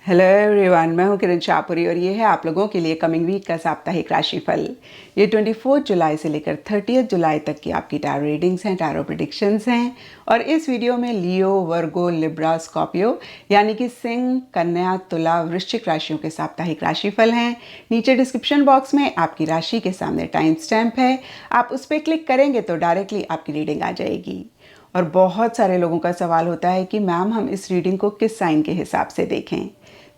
Hello everyone, मैं हूं किरण शाहपुरी और ये है आप लोगों के लिए कमिंग वीक का साप्ताहिक राशिफल। ये 24 जुलाई से लेकर 30 जुलाई तक की आपकी टैरो रीडिंग्स हैं, टैरो प्रेडिक्शंस हैं। और इस वीडियो में लियो, वर्गो, लिब्रा, स्कॉर्पियो यानी कि सिंह, कन्या, तुला, वृश्चिक राशियों के साप्ताहिक राशिफल हैं। नीचे डिस्क्रिप्शन बॉक्स में आपकी राशि के सामने टाइम स्टैम्प है, आप उस पर क्लिक करेंगे तो डायरेक्टली आपकी रीडिंग आ जाएगी। और बहुत सारे लोगों का सवाल होता है कि मैम हम इस रीडिंग को किस साइन के हिसाब से देखें।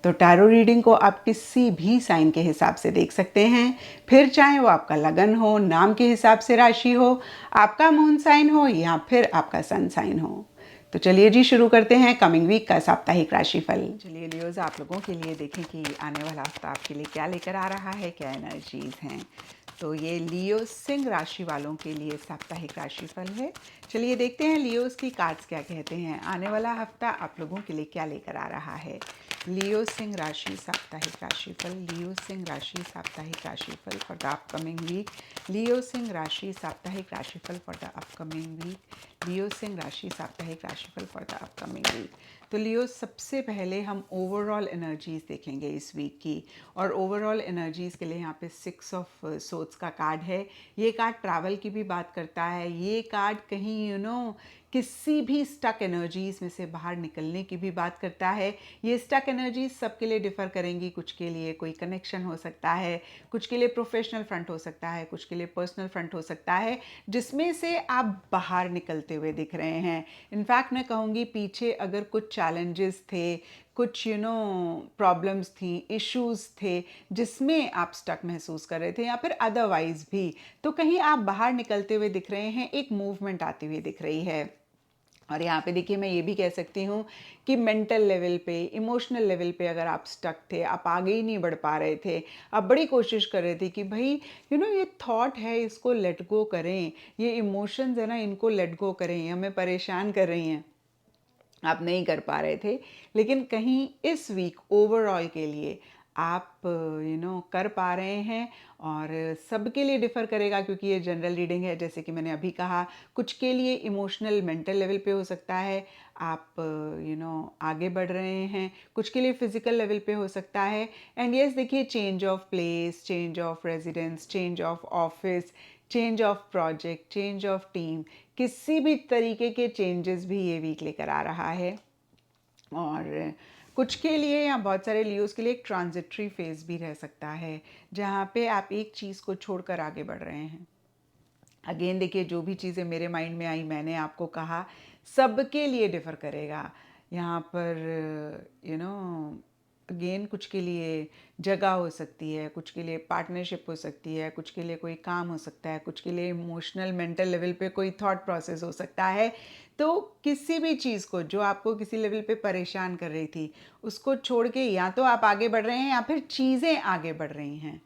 तो टैरो रीडिंग को आप किसी भी साइन के हिसाब से देख सकते हैं, फिर चाहे वो आपका लगन हो, नाम के हिसाब से राशि हो, आपका मून साइन हो या फिर आपका सन साइन हो। तो चलिए जी शुरू करते हैं कमिंग वीक का साप्ताहिक राशिफल। चलिए लियोज, आप लोगों के लिए देखें कि आने वाला हफ्ता आपके लिए क्या लेकर आ रहा है, क्या एनर्जीज हैं। तो ये लियो सिंह राशि वालों के लिए साप्ताहिक राशिफल है। चलिए देखते हैं लियोस की कार्ड्स क्या कहते हैं, आने वाला हफ्ता आप लोगों के लिए क्या लेकर आ रहा है। लियो सिंह राशि साप्ताहिक राशिफल, लियो सिंह राशि साप्ताहिक राशिफल for the upcoming week, Leo सिंह राशि साप्ताहिक राशिफल for the upcoming week, Leo सिंह राशि साप्ताहिक राशिफल फॉर द अपकमिंग वीक। तो लियो, सबसे पहले हम ओवरऑल एनर्जीज देखेंगे इस वीक की। और ओवरऑल एनर्जीज के लिए यहाँ पे 6 ऑफ सोर्ड्स का कार्ड है। ये कार्ड ट्रैवल की भी बात करता है, ये कार्ड कहीं किसी भी स्टक एनर्जीज में से बाहर निकलने की भी बात करता है। ये स्टक एनर्जीज सबके लिए डिफ़र करेंगी, कुछ के लिए कोई कनेक्शन हो सकता है, कुछ के लिए प्रोफेशनल फ्रंट हो सकता है, कुछ के लिए पर्सनल फ्रंट हो सकता है, जिसमें से आप बाहर निकलते हुए दिख रहे हैं। इनफैक्ट मैं कहूँगी पीछे अगर कुछ चैलेंजेस थे, कुछ प्रॉब्लम्स थी, इश्यूज थे जिसमें आप स्टक महसूस कर रहे थे या फिर अदरवाइज भी, तो कहीं आप बाहर निकलते हुए दिख रहे हैं, एक मूवमेंट आती हुई दिख रही है। और यहाँ पे देखिए, मैं ये भी कह सकती हूँ कि मेंटल लेवल पे, इमोशनल लेवल पे अगर आप स्टक थे, आप आगे ही नहीं बढ़ पा रहे थे, आप बड़ी कोशिश कर रहे थे कि भाई ये थॉट है इसको लेट गो करें, ये इमोशंस है ना इनको लेट गो करें, हमें परेशान कर रही हैं, आप नहीं कर पा रहे थे। लेकिन कहीं इस वीक ओवरऑल के लिए आप कर पा रहे हैं। और सबके लिए डिफ़र करेगा क्योंकि ये जनरल रीडिंग है। जैसे कि मैंने अभी कहा, कुछ के लिए इमोशनल मेंटल लेवल पे हो सकता है, आप आगे बढ़ रहे हैं, कुछ के लिए फिजिकल लेवल पे हो सकता है। एंड यस, देखिए, change of place, change of residence, change of office, change of project, change of team, किसी भी तरीके के चेंजेस भी ये वीक लेकर आ रहा है। और कुछ के लिए या बहुत सारे लियोस के लिए एक ट्रांजिटरी फेज भी रह सकता है, जहाँ पे आप एक चीज़ को छोड़कर आगे बढ़ रहे हैं। अगेन देखिए, जो भी चीज़ें मेरे माइंड में आई मैंने आपको कहा, सबके लिए डिफ़र करेगा। यहाँ पर अगेन कुछ के लिए जगह हो सकती है, कुछ के लिए पार्टनरशिप हो सकती है, कुछ के लिए कोई काम हो सकता है, कुछ के लिए इमोशनल मेंटल लेवल पे कोई थॉट प्रोसेस हो सकता है। तो किसी भी चीज़ को जो आपको किसी लेवल पे परेशान कर रही थी, उसको छोड़ के या तो आप आगे बढ़ रहे हैं या फिर चीज़ें आगे बढ़ रही हैं।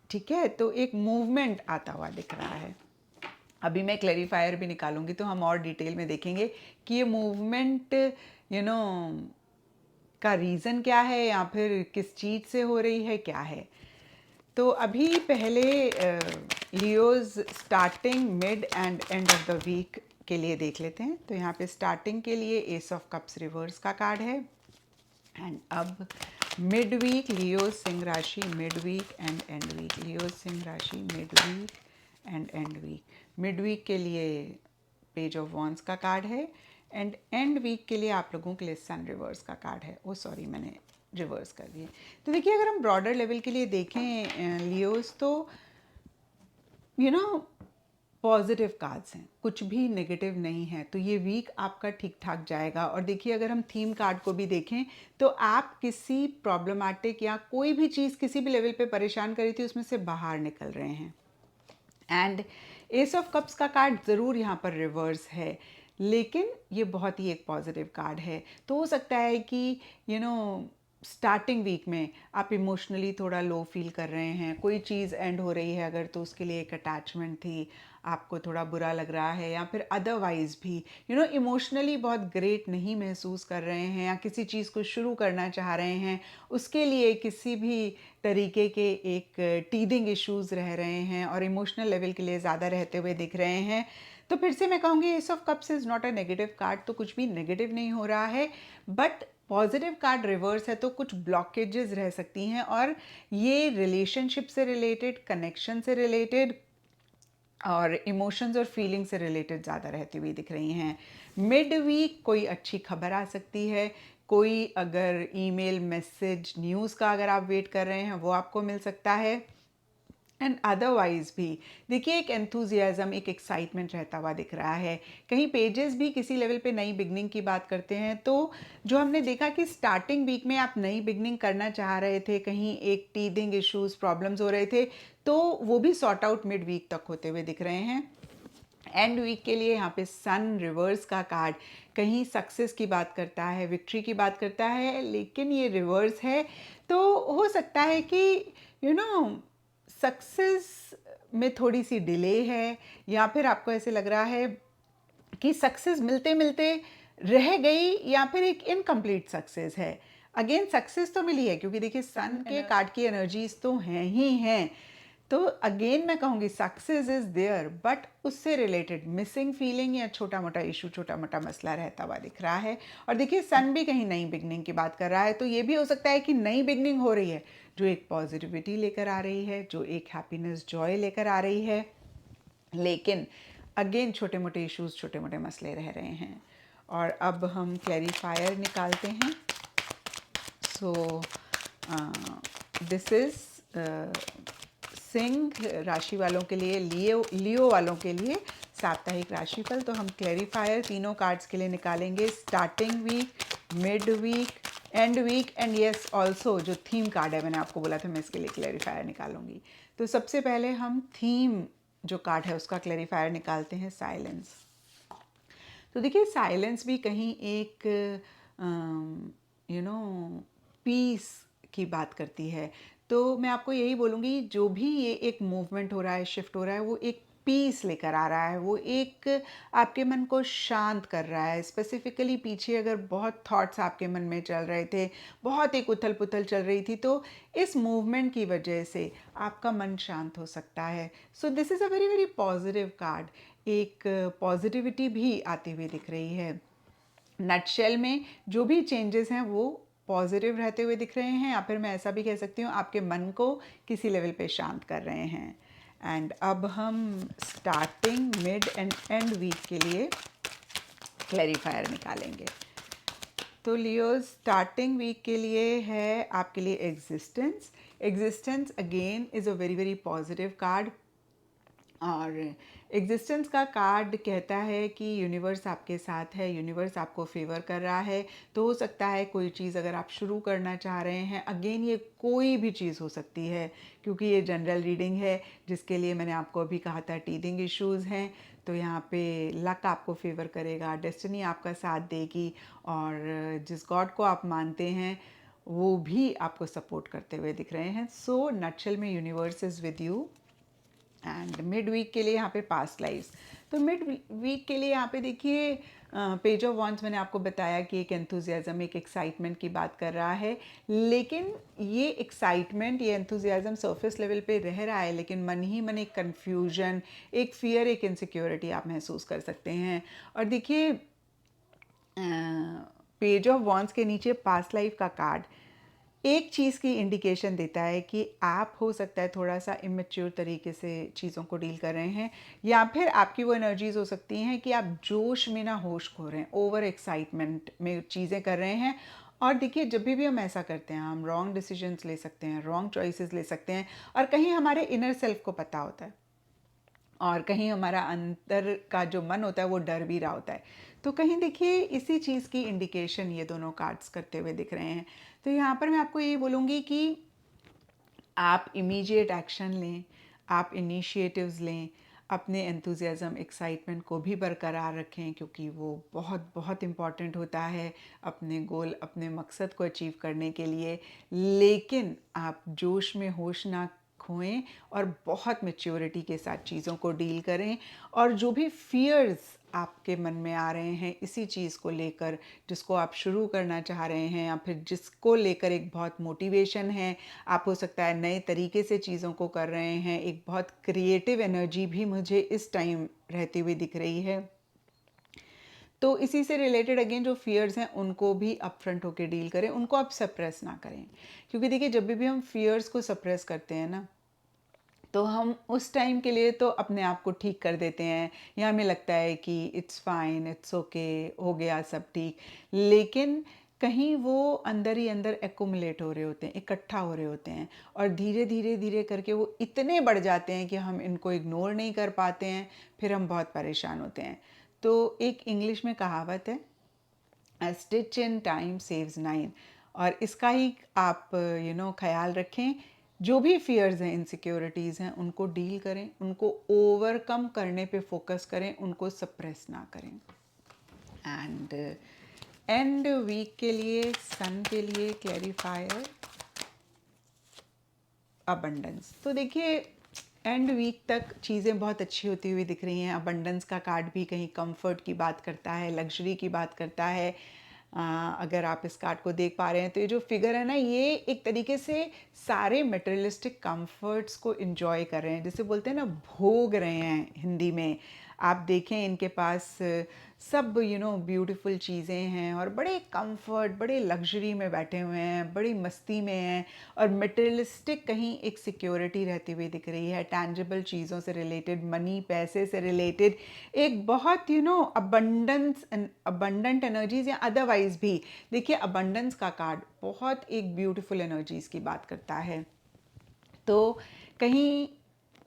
ठीक है, तो एक मूवमेंट आता हुआ दिख रहा है। अभी मैं क्लैरिफायर भी निकालूंगी तो हम और डिटेल में देखेंगे कि ये मूवमेंट का रीज़न क्या है या फिर किस चीज़ से हो रही है, क्या है। तो अभी पहले Leos starting, mid and end of the week के लिए देख लेते हैं। तो यहाँ पे स्टार्टिंग के लिए एस ऑफ कप्स रिवर्स का कार्ड है। एंड अब मिड वीक लियो सिंह राशि, mid week and end week, Leo सिंह राशि mid week end week. Mid week के लिए पेज ऑफ वॉन्स का कार्ड है एंड वीक के लिए आप लोगों के लिए सन रिवर्स का कार्ड है। ओ सॉरी, मैंने रिवर्स कर दिए। तो देखिए, अगर हम ब्रॉडर लेवल के लिए देखें लियोस, तो पॉजिटिव कार्ड्स हैं, कुछ भी नेगेटिव नहीं है। तो ये वीक आपका ठीक ठाक जाएगा। और देखिए, अगर हम थीम कार्ड को भी देखें तो आप किसी प्रॉब्लमेटिक या कोई भी चीज़ किसी भी लेवल पे परेशान करी थी, उसमें से बाहर निकल रहे हैं। एंड एस ऑफ कप्स का कार्ड ज़रूर यहाँ पर रिवर्स है, लेकिन ये बहुत ही एक पॉजिटिव कार्ड है। तो हो सकता है कि स्टार्टिंग वीक में आप इमोशनली थोड़ा लो फील कर रहे हैं, कोई चीज़ एंड हो रही है अगर, तो उसके लिए एक अटैचमेंट थी, आपको थोड़ा बुरा लग रहा है, या फिर अदरवाइज भी इमोशनली बहुत ग्रेट नहीं महसूस कर रहे हैं, या किसी चीज़ को शुरू करना चाह रहे हैं, उसके लिए किसी भी तरीके के एक टीदिंग इश्यूज़ रह रहे हैं और इमोशनल लेवल के लिए ज़्यादा रहते हुए दिख रहे हैं। तो फिर से मैं कहूँगी S of cups is not a negative card. तो कुछ भी नेगेटिव नहीं हो रहा है, बट पॉजिटिव कार्ड रिवर्स है तो कुछ ब्लॉकेजेस रह सकती हैं और ये रिलेशनशिप से रिलेटेड, कनेक्शन से रिलेटेड और इमोशंस और फीलिंग से रिलेटेड ज़्यादा रहती हुई दिख रही हैं। मिड वीक कोई अच्छी खबर आ सकती है, कोई अगर ईमेल, मैसेज, न्यूज़ का अगर आप वेट कर रहे हैं वो आपको मिल सकता है। एंड अदरवाइज भी देखिए एक एंथुजियाज़म, एक एक्साइटमेंट रहता हुआ दिख रहा है। कहीं पेजेस भी किसी लेवल पे नई बिगनिंग की बात करते हैं तो जो हमने देखा कि स्टार्टिंग वीक में आप नई बिगनिंग करना चाह रहे थे, कहीं एक टीदिंग इश्यूज, प्रॉब्लम्स हो रहे थे, तो वो भी सॉर्ट आउट मिड वीक तक होते हुए दिख रहे हैं। एंड वीक के लिए यहाँ पे सन रिवर्स का कार्ड कहीं सक्सेस की बात करता है, विक्ट्री की बात करता है, लेकिन ये रिवर्स है तो हो सकता है कि सक्सेस में थोड़ी सी डिले है, या फिर आपको ऐसे लग रहा है कि सक्सेस मिलते मिलते रह गई, या फिर एक इनकम्प्लीट सक्सेस है। अगेन सक्सेस तो मिली है क्योंकि देखिए सन के कार्ड की एनर्जीज तो हैं ही हैं, तो अगेन मैं कहूँगी सक्सेस इज देयर, बट उससे रिलेटेड मिसिंग फीलिंग या छोटा मोटा इशू, छोटा मोटा मसला रहता हुआ दिख रहा है। और देखिए सन भी कहीं नई बिगनिंग की बात कर रहा है, तो ये भी हो सकता है कि नई बिगनिंग हो रही है जो एक पॉजिटिविटी लेकर आ रही है, जो एक हैप्पीनेस, जॉय लेकर आ रही है, लेकिन अगेन छोटे मोटे इश्यूज, छोटे मोटे मसले रह रहे हैं। और अब हम क्लैरिफायर निकालते हैं। सो दिस इज सिंह राशि वालों के लिए, लियो वालों के लिए साप्ताहिक राशिफल। तो हम क्लैरिफायर तीनों कार्ड्स के लिए निकालेंगे, starting week, mid week, end week, and yes also जो थीम कार्ड है, मैंने आपको बोला था मैं इसके लिए क्लैरिफायर निकालूंगी। तो सबसे पहले हम थीम जो कार्ड है उसका क्लैरिफायर निकालते हैं, साइलेंस। तो देखिए साइलेंस भी कहीं एक पीस की बात करती है। तो मैं आपको यही बोलूँगी जो भी ये एक मूवमेंट हो रहा है, शिफ्ट हो रहा है, वो एक पीस लेकर आ रहा है, वो एक आपके मन को शांत कर रहा है। स्पेसिफिकली पीछे अगर बहुत थॉट्स आपके मन में चल रहे थे, बहुत एक उथल पुथल चल रही थी, तो इस मूवमेंट की वजह से आपका मन शांत हो सकता है। So this is a very very positive card, एक पॉजिटिविटी भी आती हुई दिख रही है। नटशेल में जो भी चेंजेस हैं वो पॉजिटिव रहते हुए दिख रहे हैं, या फिर मैं ऐसा भी कह सकती हूँ आपके मन को किसी लेवल पे शांत कर रहे हैं। एंड अब हम starting, mid and end week के लिए क्लैरिफायर निकालेंगे। तो लियो स्टार्टिंग वीक के लिए है आपके लिए existence. Existence again is a very very positive card, और एग्जिस्टेंस का कार्ड कहता है कि यूनिवर्स आपके साथ है, यूनिवर्स आपको फेवर कर रहा है। तो हो सकता है कोई चीज़ अगर आप शुरू करना चाह रहे हैं, अगेन ये कोई भी चीज़ हो सकती है क्योंकि ये जनरल रीडिंग है, जिसके लिए मैंने आपको अभी कहा था टीदिंग इश्यूज़ हैं, तो यहाँ पे लक आपको फेवर करेगा, डेस्टिनी आपका साथ देगी, और जिस गॉड को आप मानते हैं वो भी आपको सपोर्ट करते हुए दिख रहे हैं। सो नटशेल में universe is with you. And mid week के लिए यहाँ पे पास्ट लाइफ्स। तो मिड वीक के लिए यहाँ पे देखिए पेज ऑफ वॉन्ड्स, मैंने आपको बताया कि एक एंथुजियाज़म, एक एक्साइटमेंट की बात कर रहा है, लेकिन ये एक्साइटमेंट, ये एंथुजियाज़म सरफेस लेवल पे रह रहा है, लेकिन मन ही मन एक कन्फ्यूजन, एक फियर, एक इनसिक्योरिटी आप महसूस कर सकते हैं। और देखिए पेज ऑफ वॉन्ड्स के नीचे पास्ट लाइफ का कार्ड एक चीज़ की इंडिकेशन देता है कि आप हो सकता है थोड़ा सा इमेच्योर तरीके से चीज़ों को डील कर रहे हैं, या फिर आपकी वो एनर्जीज हो सकती हैं कि आप जोश में ना होश खो रहे हैं, ओवर एक्साइटमेंट में चीज़ें कर रहे हैं। और देखिए जब भी हम ऐसा करते हैं हम रॉन्ग डिसीजंस ले सकते हैं, रॉन्ग चॉइसेस ले सकते हैं, और कहीं हमारे इनर सेल्फ को पता होता है और कहीं हमारा अंदर का जो मन होता है वो डर भी रहा होता है। तो कहीं देखिए इसी चीज़ की इंडिकेशन ये दोनों कार्ड्स करते हुए दिख रहे हैं। तो यहाँ पर मैं आपको ये बोलूँगी कि आप इमीडिएट एक्शन लें, आप इनिशिएटिव्स लें, अपने एंथुजियाज़म, एक्साइटमेंट को भी बरकरार रखें, क्योंकि वो बहुत बहुत इम्पॉर्टेंट होता है अपने गोल, अपने मकसद को अचीव करने के लिए। लेकिन आप जोश में होश ना खोएं और बहुत मैच्योरिटी के साथ चीज़ों को डील करें। और जो भी फियर्स आपके मन में आ रहे हैं इसी चीज़ को लेकर, जिसको आप शुरू करना चाह रहे हैं, या फिर जिसको लेकर एक बहुत मोटिवेशन है, आप हो सकता है नए तरीके से चीज़ों को कर रहे हैं, एक बहुत क्रिएटिव एनर्जी भी मुझे इस टाइम रहती हुई दिख रही है। तो इसी से रिलेटेड अगेन जो फियर्स हैं उनको भी अपफ्रंट होकर डील करें, उनको आप सप्रेस ना करें। क्योंकि देखिए जब भी हम फियर्स को सप्रेस करते हैं ना, तो हम उस टाइम के लिए तो अपने आप को ठीक कर देते हैं या हमें लगता है कि इट्स फाइन, इट्स ओके, हो गया सब ठीक, लेकिन कहीं वो अंदर ही अंदर एक्यूमुलेट हो रहे होते हैं, इकट्ठा हो रहे होते हैं, और धीरे धीरे धीरे करके वो इतने बढ़ जाते हैं कि हम इनको इग्नोर नहीं कर पाते हैं, फिर हम बहुत परेशान होते हैं। तो एक इंग्लिश में कहावत है, A stitch in time saves nine, और इसका ही आप ख्याल रखें। जो भी फियर्स हैं, इनसिक्योरिटीज़ हैं, उनको डील करें, उनको ओवरकम करने पे फोकस करें, उनको सप्रेस ना करें। एंड एंड वीक के लिए, सन के लिए क्लैरिफायर अबंडेंस। तो देखिए एंड वीक तक चीज़ें बहुत अच्छी होती हुई दिख रही हैं। अबंडेंस का कार्ड भी कहीं कंफर्ट की बात करता है, लग्जरी की बात करता है। अगर आप इस कार्ड को देख पा रहे हैं तो ये जो फिगर है ना, ये एक तरीके से सारे मटेरियलिस्टिक कंफर्ट्स को एंजॉय कर रहे हैं, जैसे बोलते हैं ना, भोग रहे हैं हिंदी में। आप देखें इनके पास सब ब्यूटीफुल चीज़ें हैं और बड़े कंफर्ट, बड़े लग्जरी में बैठे हुए हैं, बड़ी मस्ती में हैं, और मटेरियलिस्टिक कहीं एक सिक्योरिटी रहती हुई दिख रही है, टैंजिबल चीज़ों से रिलेटेड, मनी, पैसे से रिलेटेड, एक बहुत अबंडेंट एनर्जीज, या अदरवाइज भी देखिए अबंडेंस का कार्ड बहुत एक ब्यूटीफुल एनर्जीज की बात करता है। तो कहीं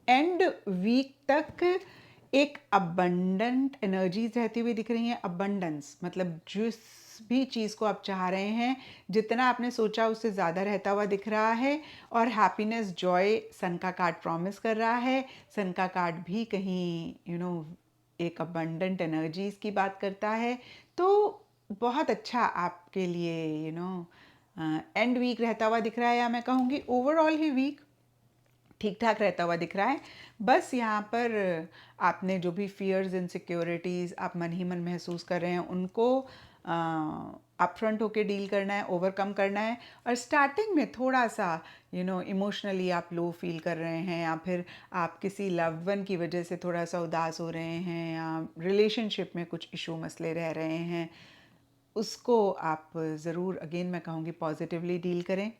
एंड वीक तक एक अबंडेंट एनर्जीज रहती हुई दिख रही हैं। अबंडेंस मतलब जिस भी चीज़ को आप चाह रहे हैं, जितना आपने सोचा उससे ज़्यादा रहता हुआ दिख रहा है, और हैप्पीनेस, जॉय सन का कार्ड प्रॉमिस कर रहा है। सन का कार्ड भी कहीं एक अबंडेंट एनर्जीज की बात करता है। तो बहुत अच्छा आपके लिए एंड वीक रहता हुआ दिख रहा है, या मैं कहूँगी ओवरऑल ही वीक ठीक ठाक रहता हुआ दिख रहा है। बस यहाँ पर आपने जो भी फियर्स, इनसिक्योरिटीज़ आप मन ही मन महसूस कर रहे हैं, उनको अपफ्रंट होके डील करना है, ओवरकम करना है। और स्टार्टिंग में थोड़ा सा इमोशनली आप लो फील कर रहे हैं, या फिर आप किसी लव्ड वन की वजह से थोड़ा सा उदास हो रहे हैं, या रिलेशनशिप में कुछ इशू मसले रह रहे हैं, उसको आप ज़रूर, अगेन मैं कहूँगी, पॉजिटिवली डील करें।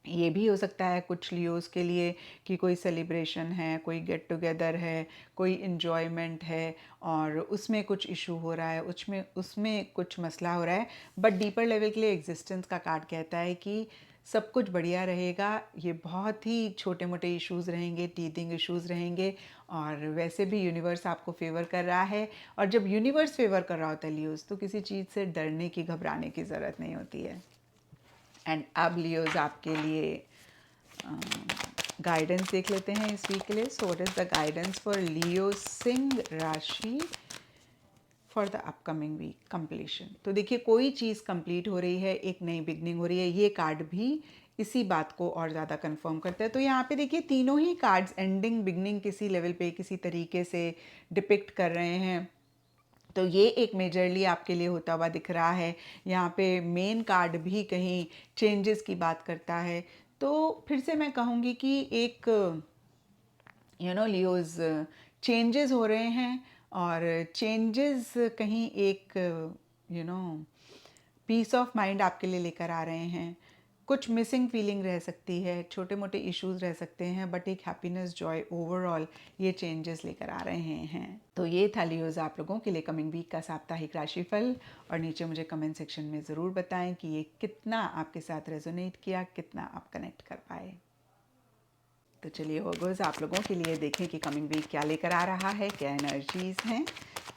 ये भी हो सकता है कुछ लियोज़ के लिए कि कोई सेलिब्रेशन है, कोई गेट टुगेदर है, कोई इन्जॉयमेंट है, और उसमें कुछ इशू हो रहा है, उसमें कुछ मसला हो रहा है। बट डीपर लेवल के लिए एग्जिस्टेंस का कार्ड कहता है कि सब कुछ बढ़िया रहेगा। ये बहुत ही छोटे मोटे इश्यूज़ रहेंगे, टीथिंग इश्यूज़ रहेंगे, और वैसे भी यूनिवर्स आपको फेवर कर रहा है। और जब यूनिवर्स फेवर कर रहा होता है लियोज़, तो किसी चीज़ से डरने की, घबराने की ज़रूरत नहीं होती है। एंड अब लियोज आपके लिए गाइडेंस देख लेते हैं इस वीक के लिए। So what is the guidance for Leo सिंह राशि for the upcoming week completion. तो देखिए कोई चीज़ कंप्लीट हो रही है, एक नई बिगनिंग हो रही है, ये कार्ड भी इसी बात को और ज़्यादा कंफर्म करता है। तो यहाँ पे देखिए तीनों ही कार्ड्स एंडिंग, बिगनिंग किसी लेवल पे, किसी तरीके से डिपिक्ट कर रहे हैं। तो ये एक मेजरली आपके लिए होता हुआ दिख रहा है। यहाँ पे मेन कार्ड भी कहीं चेंजेस की बात करता है। तो फिर से मैं कहूँगी कि एक लियोज चेंजेस हो रहे हैं, और चेंजेस कहीं एक पीस ऑफ माइंड आपके लिए लेकर आ रहे हैं। कुछ मिसिंग फीलिंग रह सकती है, छोटे मोटे इश्यूज रह सकते हैं, बट एक हैप्पीनेस, जॉय, ओवरऑल ये चेंजेस लेकर आ रहे हैं। तो ये था लियोज आप लोगों के लिए कमिंग वीक का साप्ताहिक राशिफल। और नीचे मुझे कमेंट सेक्शन में ज़रूर बताएं कि ये कितना आपके साथ रेजोनेट किया, कितना आप कनेक्ट कर पाए। तो चलिए वर्गोस, आप लोगों के लिए देखें कि कमिंग वीक क्या लेकर आ रहा है, क्या एनर्जीज हैं।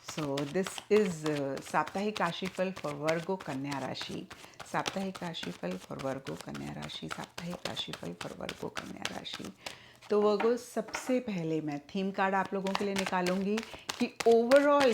सो दिस इज साप्ताहिक राशिफल फॉर वर्गो कन्या राशि। साप्ताहिक राशिफल फॉर वर्गो कन्या राशि। साप्ताहिक राशिफल फॉर वर्गो कन्या राशि। तो वर्गो, सबसे पहले मैं थीम कार्ड आप लोगों के लिए निकालूंगी कि ओवरऑल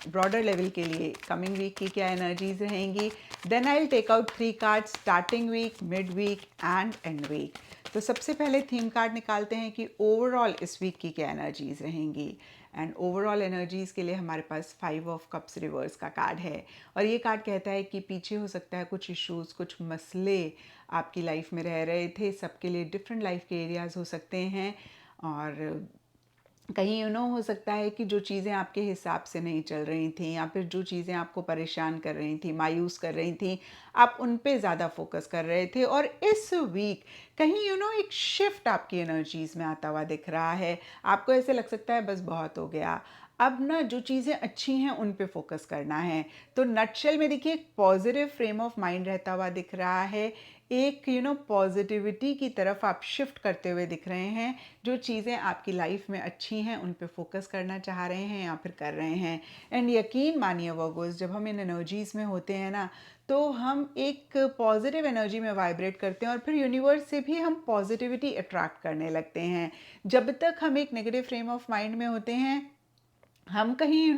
ब्रॉडर लेवल के लिए कमिंग वीक की क्या एनर्जीज रहेंगी। Then I will take out 3 card, starting week, mid week and end week. तो सबसे पहले थीम कार्ड निकालते हैं कि ओवरऑल इस वीक की क्या एनर्जीज रहेंगी। एंड ओवरऑल एनर्जीज के लिए हमारे पास 5 ऑफ कप्स रिवर्स का कार्ड है, और ये कार्ड कहता है कि पीछे हो सकता है कुछ इश्यूज, कुछ मसले आपकी लाइफ में रह रहे थे। सबके लिए डिफरेंट लाइफ के एरियाज हो सकते हैं, और कहीं हो सकता है कि जो चीज़ें आपके हिसाब से नहीं चल रही थी या फिर जो चीज़ें आपको परेशान कर रही थी, मायूस कर रही थी, आप उन पे ज़्यादा फोकस कर रहे थे। और इस वीक कहीं एक शिफ्ट आपकी एनर्जीज़ में आता हुआ दिख रहा है। आपको ऐसे लग सकता है बस बहुत हो गया, अब ना जो चीज़ें अच्छी हैं उन पे फोकस करना है। तो नटशेल में देखिए एक पॉजिटिव फ्रेम ऑफ माइंड रहता हुआ दिख रहा है। एक पॉजिटिविटी की तरफ आप शिफ्ट करते हुए दिख रहे हैं। जो चीज़ें आपकी लाइफ में अच्छी हैं उन पे फोकस करना चाह रहे हैं या फिर कर रहे हैं। एंड यकीन मानिए वर्गोस, जब हम इन एनर्जीज़ में होते हैं ना, तो हम एक पॉजिटिव एनर्जी में वाइब्रेट करते हैं और फिर यूनिवर्स से भी हम पॉजिटिविटी अट्रैक्ट करने लगते हैं। जब तक हम एक नेगेटिव फ्रेम ऑफ माइंड में होते हैं, हम कहीं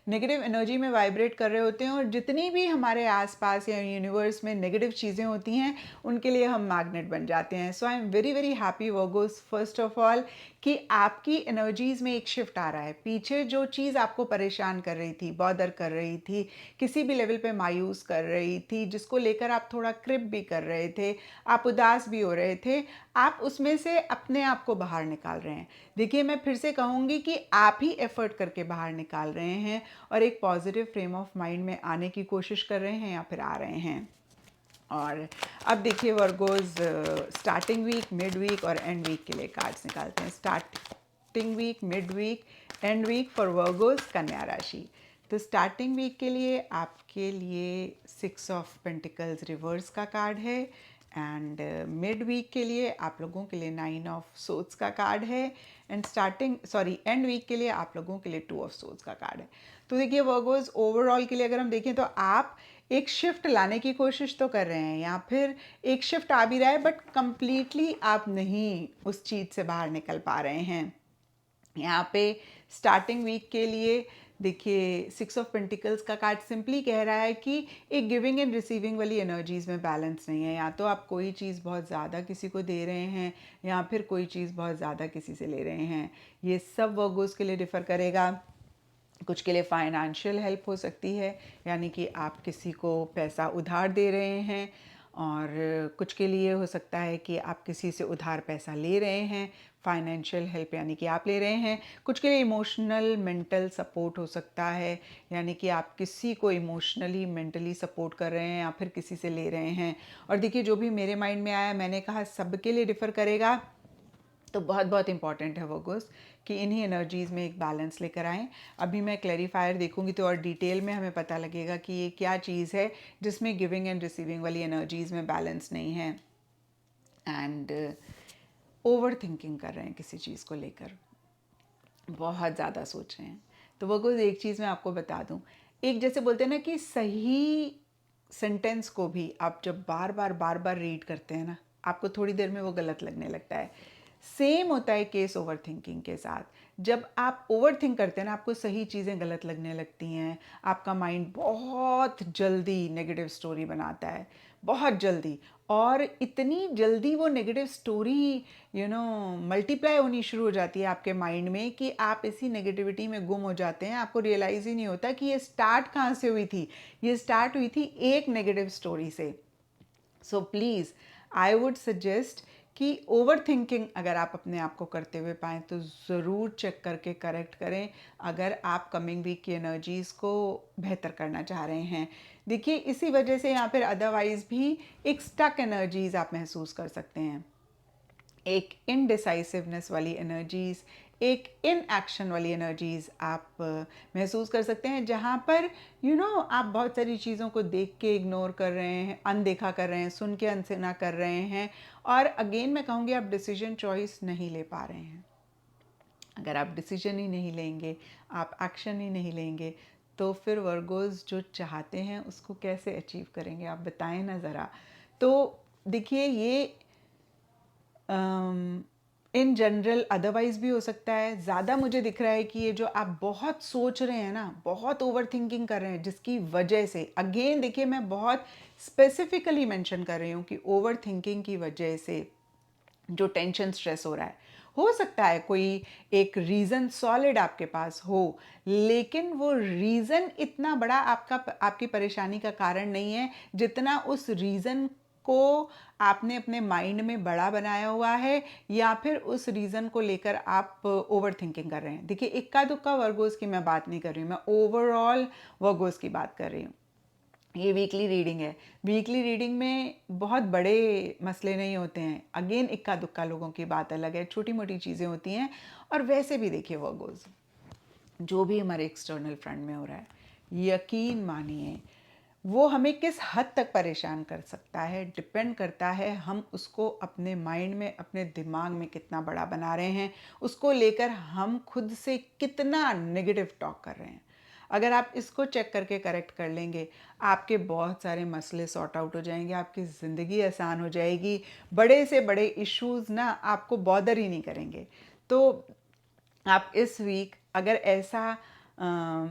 नेगेटिव एनर्जी में वाइब्रेट कर रहे होते हैं और जितनी भी हमारे आसपास या यूनिवर्स में नेगेटिव चीज़ें होती हैं उनके लिए हम मैग्नेट बन जाते हैं। So I am very very happy Virgos, first of all, कि आपकी एनर्जीज़ में एक शिफ्ट आ रहा है। पीछे जो चीज़ आपको परेशान कर रही थी, बॉदर कर रही थी, किसी भी लेवल पे मायूस कर रही थी, जिसको लेकर आप थोड़ा क्रिप भी कर रहे थे, आप उदास भी हो रहे थे, आप उसमें से अपने आप को बाहर निकाल रहे हैं। देखिए, मैं फिर से कहूँगी कि आप ही एफर्ट करके बाहर निकाल रहे हैं और एक पॉजिटिव फ्रेम ऑफ माइंड में आने की कोशिश कर रहे हैं या फिर आ रहे हैं। और अब देखिए Virgos, starting week, mid week और एंड वीक के लिए कार्ड्स निकालते हैं। Starting week, mid week, end week for Virgos Kanya राशि। तो स्टार्टिंग वीक के लिए आपके लिए 6 ऑफ पेंटिकल्स रिवर्स का कार्ड है। एंड मिड वीक के लिए आप लोगों के लिए 9 ऑफ सोर्ड्स का कार्ड है। एंड एंड वीक के लिए आप लोगों के लिए 2 ऑफ सोर्ड्स का कार्ड है। तो देखिए वर्गोज, ओवरऑल के लिए अगर हम देखें तो आप एक शिफ्ट लाने की कोशिश तो कर रहे हैं या फिर एक शिफ्ट आ भी रहा है, बट कंप्लीटली आप नहीं उस चीज़ से बाहर निकल पा रहे हैं। यहाँ पे स्टार्टिंग वीक के लिए देखिए 6 ऑफ पेंटिकल्स का कार्ड सिंपली कह रहा है कि एक गिविंग एंड रिसीविंग वाली एनर्जीज़ में बैलेंस नहीं है। या तो आप कोई चीज़ बहुत ज़्यादा किसी को दे रहे हैं या फिर कोई चीज़ बहुत ज़्यादा किसी से ले रहे हैं। ये सब वर्गोस के लिए डिफ़र करेगा। कुछ के लिए फाइनेंशियल हेल्प हो सकती है, यानी कि आप किसी को पैसा उधार दे रहे हैं, और कुछ के लिए हो सकता है कि आप किसी से उधार पैसा ले रहे हैं, फाइनेंशियल हेल्प यानी कि आप ले रहे हैं। कुछ के लिए इमोशनल मेंटल सपोर्ट हो सकता है, यानी कि आप किसी को इमोशनली मेंटली सपोर्ट कर रहे हैं या फिर किसी से ले रहे हैं। और देखिए, जो भी मेरे माइंड में आया, मैंने कहा सबके लिए डिफ़र करेगा। तो बहुत बहुत इंपॉर्टेंट है वर्गोस कि इन्हीं एनर्जीज़ में एक बैलेंस लेकर आएँ। अभी मैं क्लैरिफायर देखूंगी तो और डिटेल में हमें पता लगेगा कि ये क्या चीज़ है जिसमें गिविंग एंड रिसीविंग वाली एनर्जीज़ में बैलेंस नहीं है। एंड ओवर थिंकिंग कर रहे हैं किसी चीज़ को लेकर, बहुत ज़्यादा सोच रहे हैं। तो वर्गोस, एक चीज़ मैं आपको बता दूं, एक जैसे बोलते हैं ना कि सही सेंटेंस को भी आप जब बार बार रीड करते हैं ना, आपको थोड़ी देर में वो गलत लगने लगता है। सेम होता है केस ओवर थिंकिंग के साथ। जब आप ओवर थिंक करते हैं ना, आपको सही चीज़ें गलत लगने लगती हैं। आपका माइंड बहुत जल्दी नेगेटिव स्टोरी बनाता है, बहुत जल्दी। और इतनी जल्दी वो नेगेटिव स्टोरी मल्टीप्लाई होनी शुरू हो जाती है आपके माइंड में कि आप इसी नेगेटिविटी में गुम हो जाते हैं। आपको रियलाइज़ ही नहीं होता कि ये स्टार्ट कहाँ से हुई थी। ये स्टार्ट हुई थी एक नेगेटिव स्टोरी से। So please, I would suggest कि ओवर थिंकिंग अगर आप अपने आप को करते हुए पाएँ तो ज़रूर चेक करके करेक्ट करें, अगर आप कमिंग वीक की एनर्जीज़ को बेहतर करना चाह रहे हैं। देखिए, इसी वजह से यहाँ पर अदरवाइज़ भी एक स्टक एनर्जीज़ आप महसूस कर सकते हैं, एक इनडिसाइसिवनेस वाली एनर्जीज़, एक इन एक्शन वाली एनर्जीज़ आप महसूस कर सकते हैं, जहाँ पर आप बहुत सारी चीज़ों को देख के इग्नोर कर रहे हैं, अनदेखा कर रहे हैं, सुन के अनसुना कर रहे हैं। और अगेन मैं कहूँगी, आप डिसीजन चॉइस नहीं ले पा रहे हैं। अगर आप डिसीजन ही नहीं लेंगे, आप एक्शन ही नहीं लेंगे, तो फिर वर्गोज जो चाहते हैं उसको कैसे अचीव करेंगे, आप बताएं ना ज़रा। तो देखिए, ये इन जनरल अदरवाइज भी हो सकता है। ज़्यादा मुझे दिख रहा है कि ये जो आप बहुत सोच रहे हैं ना, बहुत ओवर थिंकिंग कर रहे हैं, जिसकी वजह से, अगेन देखिए, मैं बहुत स्पेसिफिकली मेंशन कर रही हूँ कि ओवर थिंकिंग की वजह से जो टेंशन स्ट्रेस हो सकता है कोई एक रीज़न सॉलिड आपके पास हो, लेकिन वो रीज़न इतना बड़ा आपकी परेशानी का कारण नहीं है जितना उस रीज़न को आपने अपने माइंड में बड़ा बनाया हुआ है या फिर उस रीज़न को लेकर आप ओवर थिंकिंग कर रहे हैं। देखिए, इक्का दुक्का वर्गोस की मैं बात नहीं कर रही हूँ, मैं ओवरऑल वर्गोस की बात कर रही हूँ। ये वीकली रीडिंग है। वीकली रीडिंग में बहुत बड़े मसले नहीं होते हैं। अगेन इक्का दुक्का लोगों की बात अलग है, छोटी मोटी चीज़ें होती हैं। और वैसे भी देखिए वर्गोस, जो भी हमारे एक्सटर्नल फ्रंट में हो रहा है, यकीन मानिए वो हमें किस हद तक परेशान कर सकता है, डिपेंड करता है हम उसको अपने माइंड में, अपने दिमाग में कितना बड़ा बना रहे हैं, उसको लेकर हम खुद से कितना नेगेटिव टॉक कर रहे हैं। अगर आप इसको चेक करके करेक्ट कर लेंगे, आपके बहुत सारे मसले सॉर्ट आउट हो जाएंगे, आपकी ज़िंदगी आसान हो जाएगी। बड़े से बड़े इश्यूज़ ना आपको बॉदर ही नहीं करेंगे। तो आप इस वीक अगर ऐसा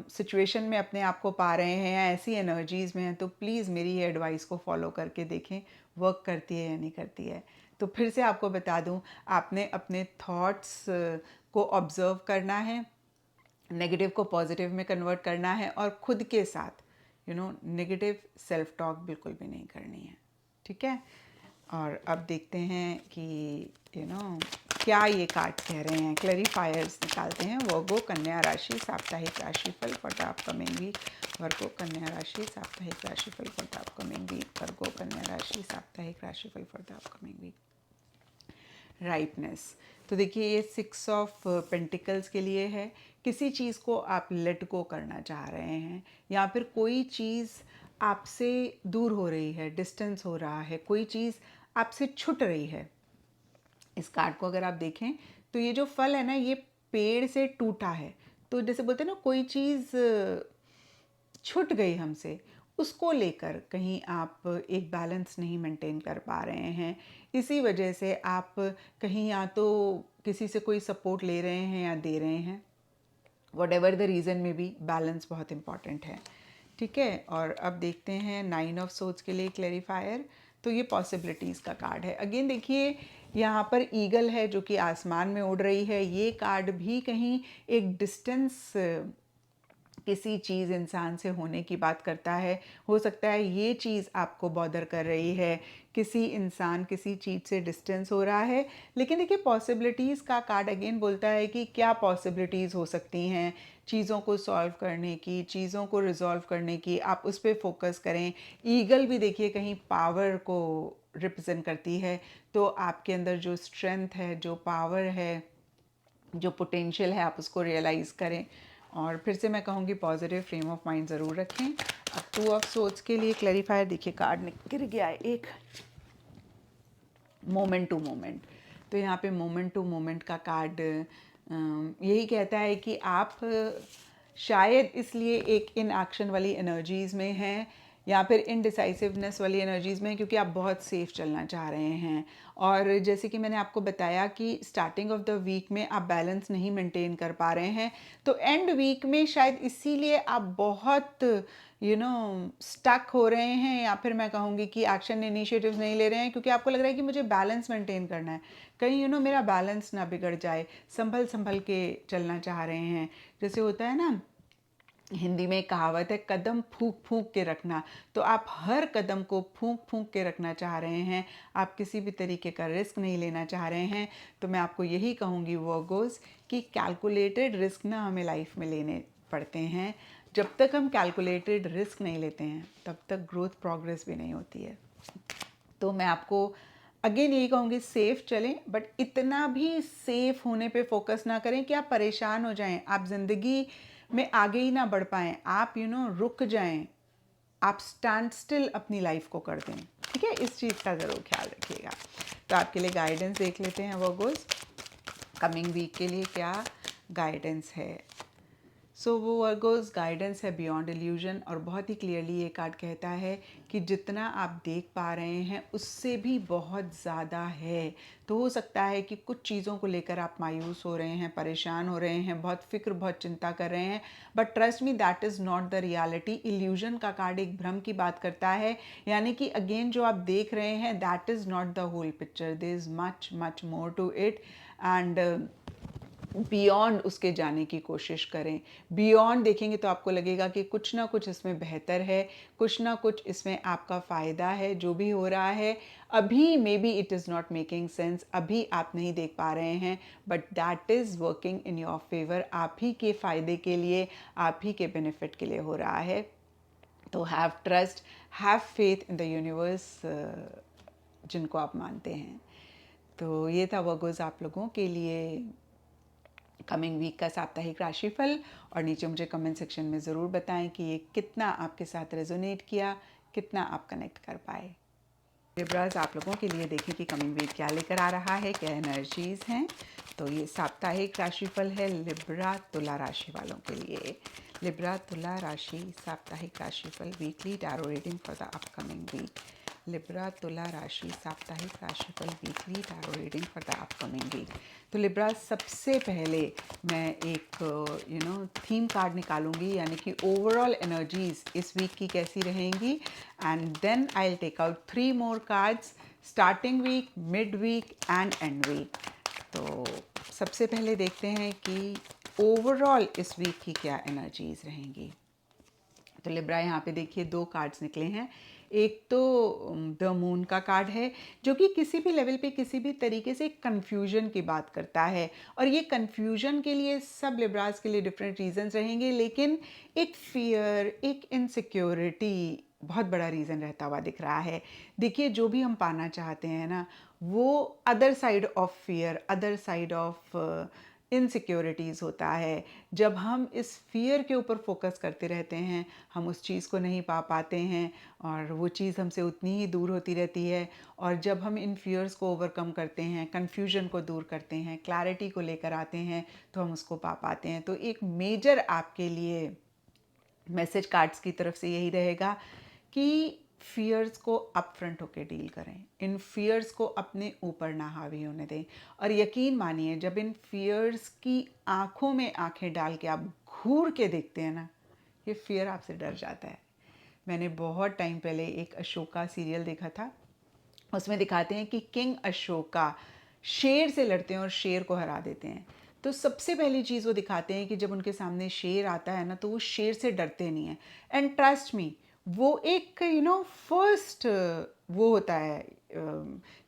सिचुएशन में अपने आप को पा रहे हैं या ऐसी एनर्जीज़ में हैं, तो प्लीज़ मेरी ये एडवाइस को फॉलो करके देखें, वर्क करती है या नहीं करती है। तो फिर से आपको बता दूं, आपने अपने थॉट्स को ऑब्ज़र्व करना है, नेगेटिव को पॉजिटिव में कन्वर्ट करना है और खुद के साथ नेगेटिव सेल्फ टॉक बिल्कुल भी नहीं करनी है। ठीक है। और अब देखते हैं कि क्या ये कार्ड कह रहे हैं। क्लैरिफायर्स निकालते हैं। वर्गो कन्या राशि साप्ताहिक राशिफल for the upcoming week. Virgo Kanya राशि साप्ताहिक राशिफल for the upcoming week. Virgo Kanya राशि साप्ताहिक राशिफल for the upcoming week. Rightness, तो देखिए ये 6 ऑफ पेंटिकल्स के लिए है। किसी चीज़ को आप लेट गो करना चाह रहे हैं या फिर कोई चीज़ आपसे दूर हो रही है, डिस्टेंस हो रहा है, कोई चीज़ आपसे छूट रही है। इस कार्ड को अगर आप देखें तो ये जो फल है ना, ये पेड़ से टूटा है। तो जैसे बोलते हैं ना, कोई चीज़ छूट गई हमसे, उसको लेकर कहीं आप एक बैलेंस नहीं मेंटेन कर पा रहे हैं। इसी वजह से आप कहीं या तो किसी से कोई सपोर्ट ले रहे हैं या दे रहे हैं। वट एवर द रीज़न में भी बैलेंस बहुत इंपॉर्टेंट है। ठीक है। और अब देखते हैं 9 ऑफ सोर्ड्स के लिए क्लैरिफायर। तो ये पॉसिबिलिटीज़ का कार्ड है। अगेन देखिए, यहाँ पर ईगल है जो कि आसमान में उड़ रही है। ये कार्ड भी कहीं एक डिस्टेंस किसी चीज़ इंसान से होने की बात करता है। हो सकता है ये चीज़ आपको बॉदर कर रही है, किसी इंसान किसी चीज़ से डिस्टेंस हो रहा है। लेकिन देखिए, पॉसिबिलिटीज़ का कार्ड अगेन बोलता है कि क्या पॉसिबिलिटीज़ हो सकती हैं चीज़ों को सॉल्व करने की, चीज़ों को रिजॉल्व करने की। आप उस पर फोकस करें। ईगल भी देखिए कहीं पावर को रिप्रेजेंट करती है। तो आपके अंदर जो स्ट्रेंथ है, जो पावर है, जो पोटेंशियल है, आप उसको रियलाइज़ करें। और फिर से मैं कहूँगी पॉजिटिव फ्रेम ऑफ माइंड ज़रूर रखें। अब 2 ऑफ सोर्ड्स के लिए क्लैरिफायर देखिए, कार्ड गिर गया है एक, मोमेंट टू मोमेंट। तो यहाँ पे मोमेंट टू मोमेंट का कार्ड यही कहता है कि आप शायद इसलिए एक इन एक्शन वाली एनर्जीज़ में हैं या फिर इनडिसाइसिवनेस वाली एनर्जीज़ में, क्योंकि आप बहुत सेफ चलना चाह रहे हैं। और जैसे कि मैंने आपको बताया कि स्टार्टिंग ऑफ द वीक में आप बैलेंस नहीं मेंटेन कर पा रहे हैं, तो एंड वीक में शायद इसीलिए आप बहुत स्टक हो रहे हैं, या फिर मैं कहूँगी कि एक्शन इनिशिएटिव्स नहीं ले रहे हैं, क्योंकि आपको लग रहा है कि मुझे बैलेंस मेंटेन करना है, कहीं मेरा बैलेंस ना बिगड़ जाए। संभल संभल के चलना चाह रहे हैं। जैसे होता है ना, हिंदी में एक कहावत है, कदम फूंक फूंक के रखना। तो आप हर कदम को फूंक फूंक के रखना चाह रहे हैं। आप किसी भी तरीके का रिस्क नहीं लेना चाह रहे हैं। तो मैं आपको यही कहूँगी वर्गोस कि कैलकुलेटेड रिस्क ना हमें लाइफ में लेने पड़ते हैं। जब तक हम कैलकुलेटेड रिस्क नहीं लेते हैं, तब तक ग्रोथ प्रोग्रेस भी नहीं होती है। तो मैं आपको अगेन यही कहूँगी, सेफ चलें, बट इतना भी सेफ होने पे फोकस ना करें कि आप परेशान हो जाएं, आप ज़िंदगी में आगे ही ना बढ़ पाएं, आप रुक जाएं, आप स्टैंड स्टिल अपनी लाइफ को कर दें। ठीक है, इस चीज़ का ज़रूर ख्याल रखिएगा। तो आपके लिए गाइडेंस देख लेते हैं वर्गोस, कमिंग वीक के लिए क्या गाइडेंस है। सो वो वर्गोस गाइडेंस है बियॉन्ड इल्यूजन, और बहुत ही क्लियरली ये कार्ड कहता है कि जितना आप देख पा रहे हैं उससे भी बहुत ज़्यादा है। तो हो सकता है कि कुछ चीज़ों को लेकर आप मायूस हो रहे हैं, परेशान हो रहे हैं, बहुत फिक्र, बहुत चिंता कर रहे हैं, but trust me, that is not the reality. Illusion का कार्ड एक भ्रम की बात करता है, यानी कि अगेन जो आप देख रहे हैं that is not the whole picture, there is much much more to it. And beyond उसके जाने की कोशिश करें। बियॉन्ड देखेंगे तो आपको लगेगा कि कुछ ना कुछ इसमें बेहतर है, कुछ ना कुछ इसमें आपका फ़ायदा है। जो भी हो रहा है अभी may be it is not making sense, अभी आप नहीं देख पा रहे हैं, but that is working in your favour. आप ही के फ़ायदे के लिए, आप ही के बेनिफिट के लिए हो रहा है। तो have trust, have faith in the universe, जिनको आप मानते हैं। तो ये था वर्गोज़ आप लोगों के लिए कमिंग वीक का साप्ताहिक राशिफल। और नीचे मुझे कमेंट सेक्शन में ज़रूर बताएं कि ये कितना आपके साथ रेजोनेट किया, कितना आप कनेक्ट कर पाए। लिब्रास आप लोगों के लिए देखें कि कमिंग वीक क्या लेकर आ रहा है, क्या एनर्जीज हैं। तो ये साप्ताहिक राशिफल है लिब्रा तुला राशि वालों के लिए। लिब्रा तुला राशि साप्ताहिक राशिफल, weekly tarot reading for the upcoming week. Libra Tula राशि साप्ताहिक राशिफल, weekly tarot reading for the upcoming week. तो लिब्रा, सबसे पहले मैं एक थीम कार्ड निकालूंगी, यानी कि ओवरऑल एनर्जीज इस वीक की कैसी रहेंगी, and then I will take out 3 more cards, starting week, mid week and end week. तो सबसे पहले देखते हैं कि ओवरऑल इस वीक की क्या एनर्जीज रहेंगी। तो लिब्रा, यहाँ पे देखिए 2 कार्ड्स निकले हैं। एक तो द मून का कार्ड है, जो कि किसी भी लेवल पे किसी भी तरीके से कन्फ्यूजन की बात करता है। और ये कन्फ्यूजन के लिए सब लिब्रास के लिए डिफरेंट रीजंस रहेंगे, लेकिन एक फियर, एक इनसिक्योरिटी बहुत बड़ा रीज़न रहता हुआ दिख रहा है। देखिए, जो भी हम पाना चाहते हैं ना, वो other side of fear, other side of insecurities होता है। जब हम इस फियर के ऊपर फोकस करते रहते हैं, हम उस चीज़ को नहीं पा पाते हैं और वो चीज़ हमसे उतनी ही दूर होती रहती है। और जब हम इन फियर्स को ओवरकम करते हैं, कन्फ्यूजन को दूर करते हैं, क्लैरिटी को लेकर आते हैं, तो हम उसको पा पाते हैं। तो एक मेजर आपके लिए मैसेज कार्ड्स की तरफ से यही रहेगा कि फियर्स को अपफ्रंट होकर डील करें, इन फियर्स को अपने ऊपर ना हावी होने दें। और यकीन मानिए, जब इन फियर्स की आंखों में आंखें डाल के आप घूर के देखते हैं ना, ये फियर आपसे डर जाता है। मैंने बहुत टाइम पहले एक अशोका सीरियल देखा था, उसमें दिखाते हैं कि किंग अशोका शेर से लड़ते हैं और शेर को हरा देते हैं। तो सबसे पहली चीज़ वो दिखाते हैं कि जब उनके सामने शेर आता है ना, तो वो शेर से डरते नहीं हैं। एंड ट्रस्ट मी, वो एक फर्स्ट वो होता है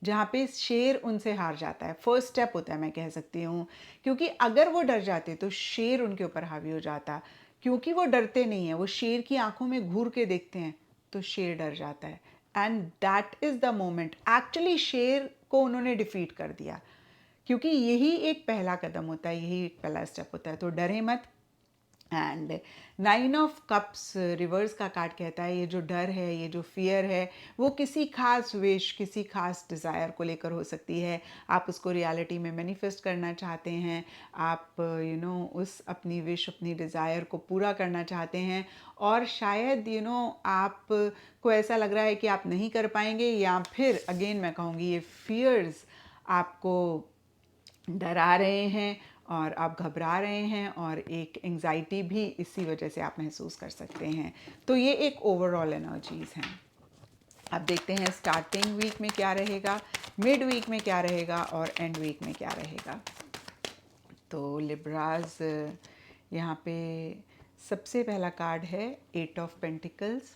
जहाँ पे शेर उनसे हार जाता है, फर्स्ट स्टेप होता है, मैं कह सकती हूँ। क्योंकि अगर वो डर जाते तो शेर उनके ऊपर हावी हो जाता। क्योंकि वो डरते नहीं हैं, वो शेर की आंखों में घूर के देखते हैं, तो शेर डर जाता है। And that is the moment, actually शेर को उन्होंने डिफीट कर दिया। क्योंकि यही एक पहला कदम होता है, यही एक पहला स्टेप होता है। तो डरे मत। एंड 9 ऑफ कप्स रिवर्स का कार्ड कहता है, ये जो डर है, ये जो फियर है, वो किसी खास विश, किसी खास डिज़ायर को लेकर हो सकती है। आप उसको रियलिटी में मैनिफेस्ट करना चाहते हैं, आप उस अपनी विश, अपनी डिज़ायर को पूरा करना चाहते हैं। और शायद आप को ऐसा लग रहा है कि आप नहीं कर पाएंगे, या फिर अगेन मैं कहूँगी, ये फियर्स आपको डरा रहे हैं और आप घबरा रहे हैं, और एक एंजाइटी भी इसी वजह से आप महसूस कर सकते हैं। तो ये एक ओवरऑल एनर्जीज़ हैं। अब देखते हैं स्टार्टिंग वीक में क्या रहेगा, मिड वीक में क्या रहेगा, और एंड वीक में क्या रहेगा। तो लिब्राज, यहाँ पे सबसे पहला कार्ड है 8 of pentacles.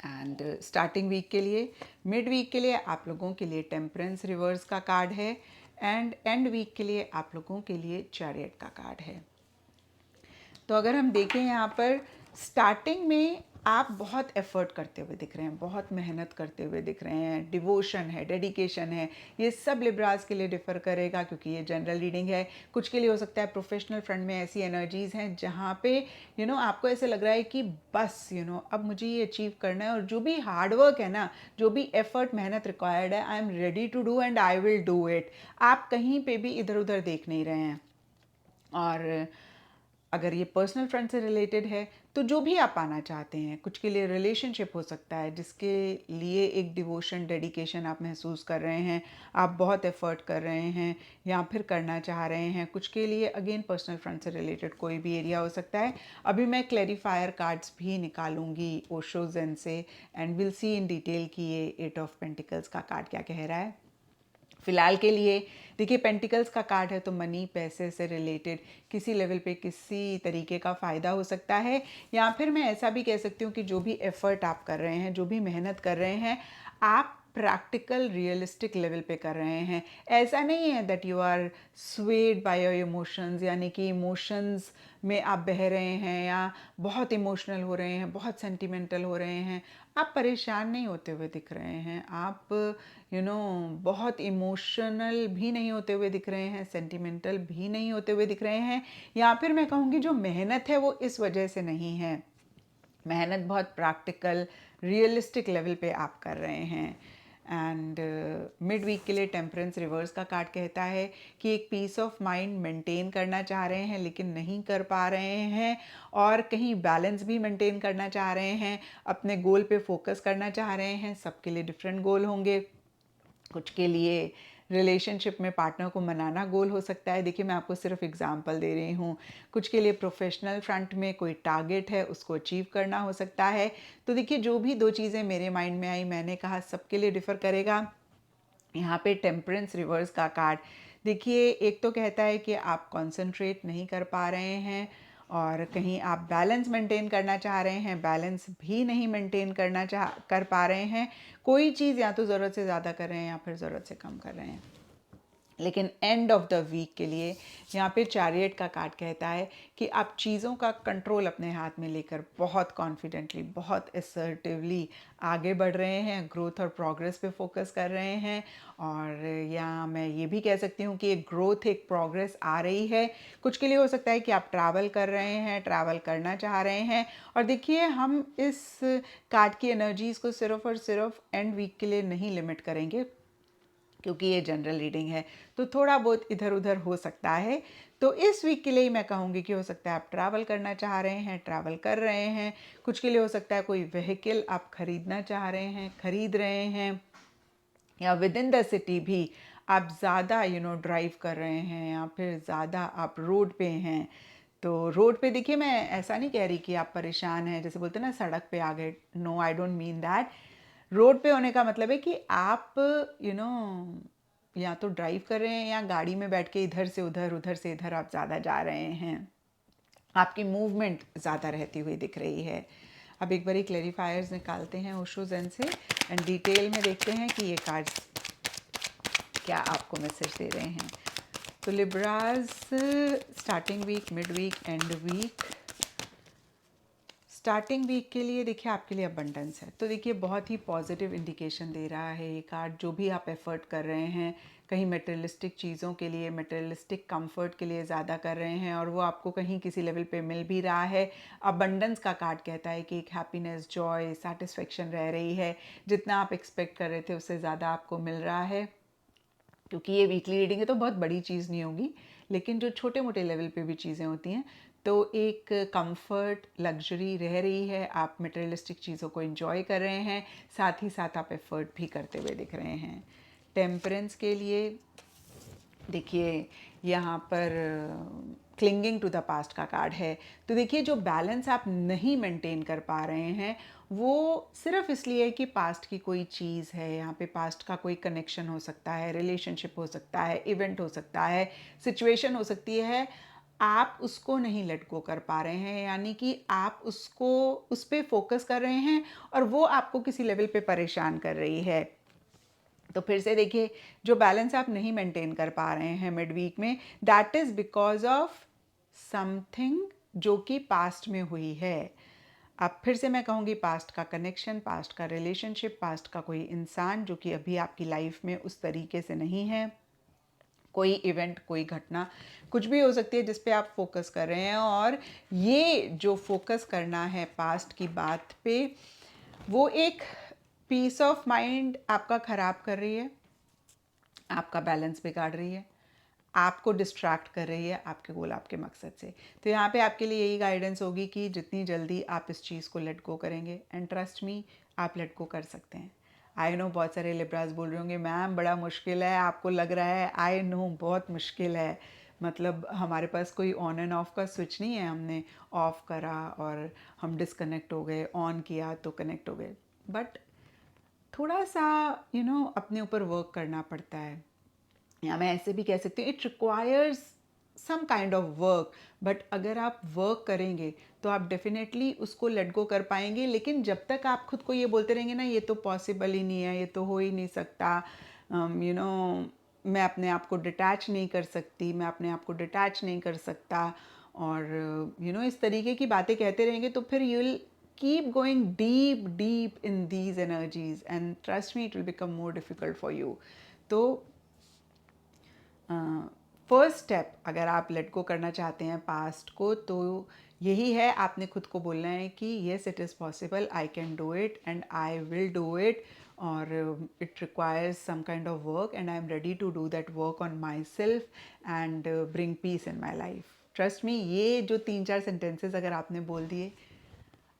And starting week के लिए, मिड वीक के लिए आप लोगों के लिए टेम्परेंस रिवर्स का कार्ड है, एंड एंड वीक के लिए आप लोगों के लिए चैरियट का कार्ड है। तो अगर हम देखें यहाँ पर स्टार्टिंग में आप बहुत एफर्ट करते हुए दिख रहे हैं, बहुत मेहनत करते हुए दिख रहे हैं, डिवोशन है, डेडिकेशन है। ये सब लिब्रास के लिए डिफ़र करेगा, क्योंकि ये जनरल रीडिंग है। कुछ के लिए हो सकता है प्रोफेशनल फ्रंट में ऐसी एनर्जीज़ हैं जहाँ पे आपको ऐसे लग रहा है कि बस अब मुझे ये अचीव करना है, और जो भी हार्ड वर्क है ना, जो भी एफर्ट, मेहनत रिक्वायर्ड है, I am ready to do and I will do it. आप कहीं पे भी इधर उधर देख नहीं रहे हैं। और अगर ये पर्सनल फ्रंट से रिलेटेड है, तो जो भी आप पाना चाहते हैं, कुछ के लिए रिलेशनशिप हो सकता है जिसके लिए एक डिवोशन, डेडिकेशन आप महसूस कर रहे हैं, आप बहुत एफर्ट कर रहे हैं या फिर करना चाह रहे हैं। कुछ के लिए अगेन पर्सनल फ्रंट से रिलेटेड कोई भी एरिया हो सकता है। अभी मैं क्लैरिफायर कार्ड्स भी निकालूंगी ओशो ज़ेन से, and will see in detail कि ये 8 ऑफ पेंटिकल्स का कार्ड क्या कह रहा है। फ़िलहाल के लिए देखिए पेंटिकल्स का कार्ड है तो मनी, पैसे से रिलेटेड किसी लेवल पे किसी तरीके का फ़ायदा हो सकता है, या फिर मैं ऐसा भी कह सकती हूँ कि जो भी एफ़र्ट आप कर रहे हैं, जो भी मेहनत कर रहे हैं, आप प्रैक्टिकल रियलिस्टिक लेवल पे कर रहे हैं। ऐसा नहीं है that you are swayed by your emotions, यानी कि इमोशंस में आप बह रहे हैं या बहुत इमोशनल हो रहे हैं, बहुत सेंटिमेंटल हो रहे हैं। आप परेशान नहीं होते हुए दिख रहे हैं, आप बहुत इमोशनल भी नहीं होते हुए दिख रहे हैं, सेंटिमेंटल भी नहीं होते हुए दिख रहे हैं, या फिर मैं कहूँगी जो मेहनत है वो इस वजह से नहीं है। मेहनत बहुत प्रैक्टिकल रियलिस्टिक लेवल पे आप कर रहे हैं। एंड मिड वीक के लिए टेम्परेंस रिवर्स का कार्ड कहता है कि एक पीस ऑफ माइंड मेंटेन करना चाह रहे हैं लेकिन नहीं कर पा रहे हैं, और कहीं बैलेंस भी मेंटेन करना चाह रहे हैं, अपने गोल पे फोकस करना चाह रहे हैं। सबके लिए डिफरेंट गोल होंगे। कुछ के लिए रिलेशनशिप में पार्टनर को मनाना गोल हो सकता है। देखिए मैं आपको सिर्फ एग्जांपल दे रही हूँ। कुछ के लिए प्रोफेशनल फ्रंट में कोई टारगेट है उसको अचीव करना हो सकता है। तो देखिए जो भी दो चीज़ें मेरे माइंड में आई, मैंने कहा सबके लिए डिफ़र करेगा। यहाँ पे टेम्परेंस रिवर्स का कार्ड देखिए, एक तो कहता है कि आप कंसंट्रेट नहीं कर पा रहे हैं, और कहीं आप बैलेंस मेंटेन करना चाह रहे हैं, बैलेंस भी नहीं मेंटेन कर पा रहे हैं। कोई चीज़ या तो ज़रूरत से ज़्यादा कर रहे हैं या फिर ज़रूरत से कम कर रहे हैं। लेकिन एंड ऑफ द वीक के लिए यहाँ पे चैरियट का कार्ड कहता है कि आप चीज़ों का कंट्रोल अपने हाथ में लेकर बहुत कॉन्फिडेंटली, बहुत असर्टिवली आगे बढ़ रहे हैं, ग्रोथ और प्रोग्रेस पे फोकस कर रहे हैं। और या मैं ये भी कह सकती हूँ कि एक ग्रोथ, एक प्रोग्रेस आ रही है। कुछ के लिए हो सकता है कि आप ट्रैवल कर रहे हैं, ट्रैवल करना चाह रहे हैं। और देखिए हम इस कार्ड की एनर्जीज़ को सिर्फ और सिर्फ एंड वीक के लिए नहीं लिमिट करेंगे, क्योंकि ये जनरल रीडिंग है तो थोड़ा बहुत इधर उधर हो सकता है। तो इस वीक के लिए मैं कहूँगी कि हो सकता है आप ट्रैवल करना चाह रहे हैं, ट्रैवल कर रहे हैं। कुछ के लिए हो सकता है कोई व्हीकल आप खरीदना चाह रहे हैं, खरीद रहे हैं, या विद इन द सिटी भी आप ज़्यादा ड्राइव कर रहे हैं, या फिर ज़्यादा आप रोड पे हैं। तो रोड पे देखिए मैं ऐसा नहीं कह रही कि आप परेशान हैं, जैसे बोलते हैं ना सड़क पे आ गए, no I don't mean that. Road पे होने का मतलब है कि आप या तो ड्राइव कर रहे हैं या गाड़ी में बैठ के इधर से उधर, उधर से इधर आप ज़्यादा जा रहे हैं। आपकी मूवमेंट ज़्यादा रहती हुई दिख रही है। अब एक बारी क्लैरिफायर्स निकालते हैं ओशो ज़ेन से एंड डिटेल में देखते हैं कि ये कार्ड्स क्या आपको मैसेज दे रहे हैं। तो Libras, starting week, mid week, end week. Starting week के लिए देखिए आपके लिए अबंडेंस है, तो देखिए बहुत ही पॉजिटिव इंडिकेशन दे रहा है ये कार्ड। जो भी आप एफर्ट कर रहे हैं, कहीं मटेरियलिस्टिक चीज़ों के लिए, मटेरियलिस्टिक कंफर्ट के लिए ज़्यादा कर रहे हैं और वो आपको कहीं किसी लेवल पे मिल भी रहा है। अबंडेंस का कार्ड कहता है कि एक हैप्पीनेस, जॉय, सेटिस्फेक्शन रह रही है। जितना आप एक्सपेक्ट कर रहे थे उससे ज़्यादा आपको मिल रहा है। क्योंकि ये वीकली रीडिंग है तो बहुत बड़ी चीज़ नहीं होगी, लेकिन जो छोटे मोटे लेवल पे भी चीज़ें होती हैं, तो एक कंफर्ट, लग्जरी रह रही है। आप मटेरियलिस्टिक चीज़ों को एंजॉय कर रहे हैं, साथ ही साथ आप एफर्ट भी करते हुए दिख रहे हैं। टेम्परेंस के लिए देखिए यहाँ पर क्लिंगिंग टू द पास्ट का कार्ड है। तो देखिए जो बैलेंस आप नहीं मेंटेन कर पा रहे हैं वो सिर्फ इसलिए कि पास्ट की कोई चीज़ है। यहाँ पे पास्ट का कोई कनेक्शन हो सकता है, रिलेशनशिप हो सकता है, इवेंट हो सकता है, सिचुएशन हो सकती है। आप उसको नहीं लेट गो कर पा रहे हैं, यानी कि आप उसको, उस पर फोकस कर रहे हैं और वो आपको किसी लेवल पे परेशान कर रही है। तो फिर से देखिए जो बैलेंस आप नहीं मेंटेन कर पा रहे हैं मिड वीक में, that is because of something जो कि पास्ट में हुई है। अब फिर से मैं कहूँगी पास्ट का कनेक्शन, पास्ट का रिलेशनशिप, पास्ट का कोई इंसान जो कि अभी आपकी लाइफ में उस तरीके से नहीं है। कोई इवेंट, कोई घटना, कुछ भी हो सकती है जिस पे आप फोकस कर रहे हैं, और ये जो फोकस करना है पास्ट की बात पे, वो एक पीस ऑफ माइंड आपका ख़राब कर रही है, आपका बैलेंस बिगाड़ रही है, आपको डिस्ट्रैक्ट कर रही है आपके गोल, आपके मकसद से। तो यहाँ पे आपके लिए यही गाइडेंस होगी कि जितनी जल्दी आप इस चीज़ को लेट गो करेंगे, एंड ट्रस्ट मी आप लेट गो कर सकते हैं। आई नो बहुत सारे लिब्रास बोल रहे होंगे मैम बड़ा मुश्किल है, आपको लग रहा है। आई नो बहुत मुश्किल है, मतलब हमारे पास कोई ऑन एंड ऑफ का स्विच नहीं है। हमने ऑफ करा और हम डिस्कनेक्ट हो गए, ऑन किया तो कनेक्ट हो गए। बट थोड़ा सा अपने ऊपर वर्क करना पड़ता है। या मैं ऐसे भी कह सकती हूँ it requires some kind of work, but अगर आप वर्क करेंगे तो आप डेफिनेटली उसको लेट गो कर पाएंगे। लेकिन जब तक आप खुद को ये बोलते रहेंगे ना ये तो पॉसिबल ही नहीं है, ये तो हो ही नहीं सकता, मैं अपने आप को डिटैच नहीं कर सकती, मैं अपने आप को डिटैच नहीं कर सकता, और इस तरीके की बातें कहते रहेंगे, तो फिर you will keep going deep deep in these energies and trust me it will become more difficult for you. तो फर्स्ट स्टेप अगर आप लेट गो करना चाहते हैं पास्ट को, तो यही है, आपने खुद को बोलना है कि yes it is possible, I can do it and I will do it, और it requires some kind of work and I am ready to do that work on myself and bring peace in my life. Trust me, ये जो 3-4 sentences अगर आपने बोल दिए,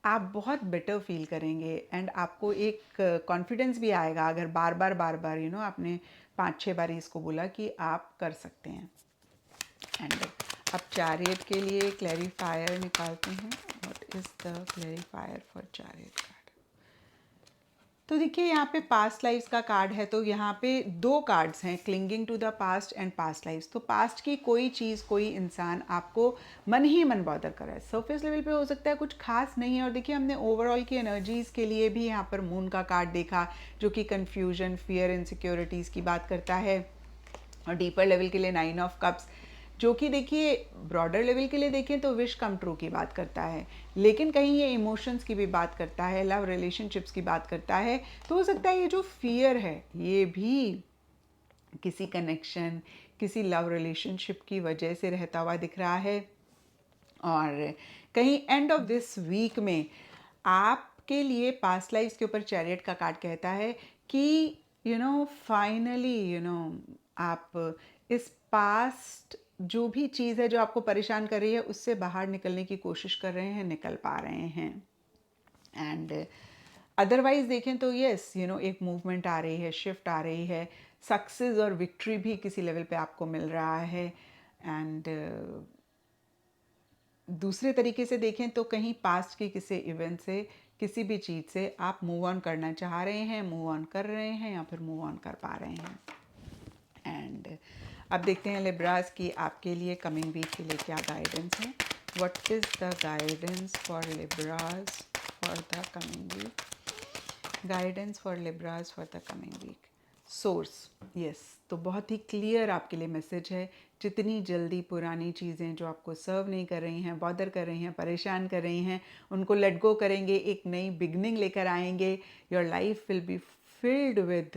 आप बहुत better feel करेंगे एंड आपको एक कॉन्फिडेंस भी आएगा अगर बार बार आपने 5-6 बार इसको बोला कि आप कर सकते हैं। एंड अब चैरियट के लिए क्लैरिफायर निकालते हैं। What is the clarifier for chariot card? तो देखिए यहाँ पे पास्ट लाइफ्स का कार्ड है, तो यहाँ पे 2 कार्ड्स हैं, clinging to the past and past lives. तो पास्ट की कोई चीज़, कोई इंसान आपको मन ही मन बॉदर कर रहा है, सरफेस लेवल पे हो सकता है कुछ खास नहीं है। और देखिए हमने ओवरऑल की एनर्जीज़ के लिए भी यहाँ पर मून का कार्ड देखा, जो कि कन्फ्यूजन, फियर, इनसिक्योरिटीज़ की बात करता है। और डीपर लेवल के लिए 9 ऑफ कप्स, जो कि देखिए ब्रॉडर लेवल के लिए देखें तो विश कम ट्रू की बात करता है, लेकिन कहीं ये इमोशंस की भी बात करता है, लव रिलेशनशिप्स की बात करता है। तो हो सकता है ये जो फियर है ये भी किसी कनेक्शन, किसी लव रिलेशनशिप की वजह से रहता हुआ दिख रहा है। और कहीं एंड ऑफ दिस वीक में आपके लिए पास्ट लाइफ्स के ऊपर चैरियट का कार्ड कहता है कि फाइनली आप इस पास्ट जो भी चीज़ है जो आपको परेशान कर रही है उससे बाहर निकलने की कोशिश कर रहे हैं, निकल पा रहे हैं। एंड अदरवाइज देखें तो यस एक मूवमेंट आ रही है, शिफ्ट आ रही है, सक्सेस और विक्ट्री भी किसी लेवल पे आपको मिल रहा है। एंड दूसरे तरीके से देखें तो कहीं पास्ट के किसी इवेंट से, किसी भी चीज़ से आप मूव ऑन करना चाह रहे हैं, मूव ऑन कर रहे हैं, या फिर मूव ऑन कर पा रहे हैं। एंड अब देखते हैं लिब्रास की आपके लिए कमिंग वीक के लिए क्या गाइडेंस है। What is the guidance for Libras for the coming week? Guidance for Libras for the coming week. Source, yes, तो बहुत ही क्लियर आपके लिए मैसेज है। जितनी जल्दी पुरानी चीज़ें जो आपको सर्व नहीं कर रही हैं, बॉदर कर रही हैं, परेशान कर रही हैं, उनको लेट गो करेंगे, एक नई बिगनिंग लेकर आएंगे। Your life will be filled with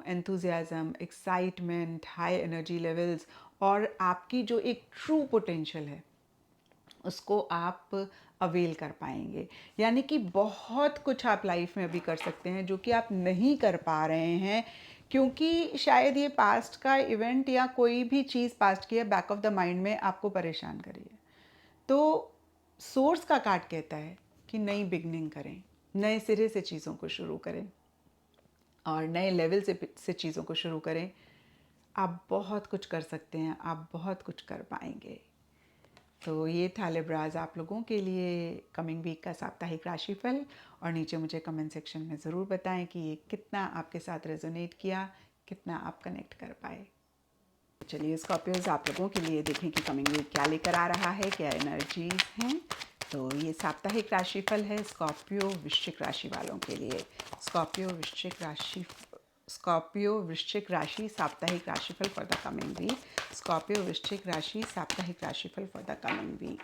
enthusiasm, excitement, high energy levels, और आपकी जो एक ट्रू पोटेंशियल है उसको आप अवेल कर पाएंगे। यानी कि बहुत कुछ आप लाइफ में अभी कर सकते हैं जो कि आप नहीं कर पा रहे हैं, क्योंकि शायद ये पास्ट का इवेंट या कोई भी चीज़ पास्ट की है बैक ऑफ द माइंड में आपको परेशान करी है। तो सोर्स का कार्ड कहता है कि नई बिगनिंग करें, नए सिरे से चीज़ों को शुरू करें और नए लेवल से चीज़ों को शुरू करें। आप बहुत कुछ कर सकते हैं, आप बहुत कुछ कर पाएंगे। तो ये था लिब्राज आप लोगों के लिए कमिंग वीक का साप्ताहिक राशिफल। और नीचे मुझे कमेंट सेक्शन में ज़रूर बताएं कि ये कितना आपके साथ रेजोनेट किया, कितना आप कनेक्ट कर पाए। चलिए स्कॉर्पियोज आप लोगों के लिए देखें कि कमिंग वीक क्या लेकर आ रहा है, क्या एनर्जीज हैं। तो ये साप्ताहिक राशिफल है स्कॉर्पियो वृश्चिक राशि वालों के लिए। स्कॉर्पियो वृश्चिक राशि साप्ताहिक राशिफल for the coming week. Scorpio Vrishchik राशि साप्ताहिक राशिफल फॉर द कमिंग वीक।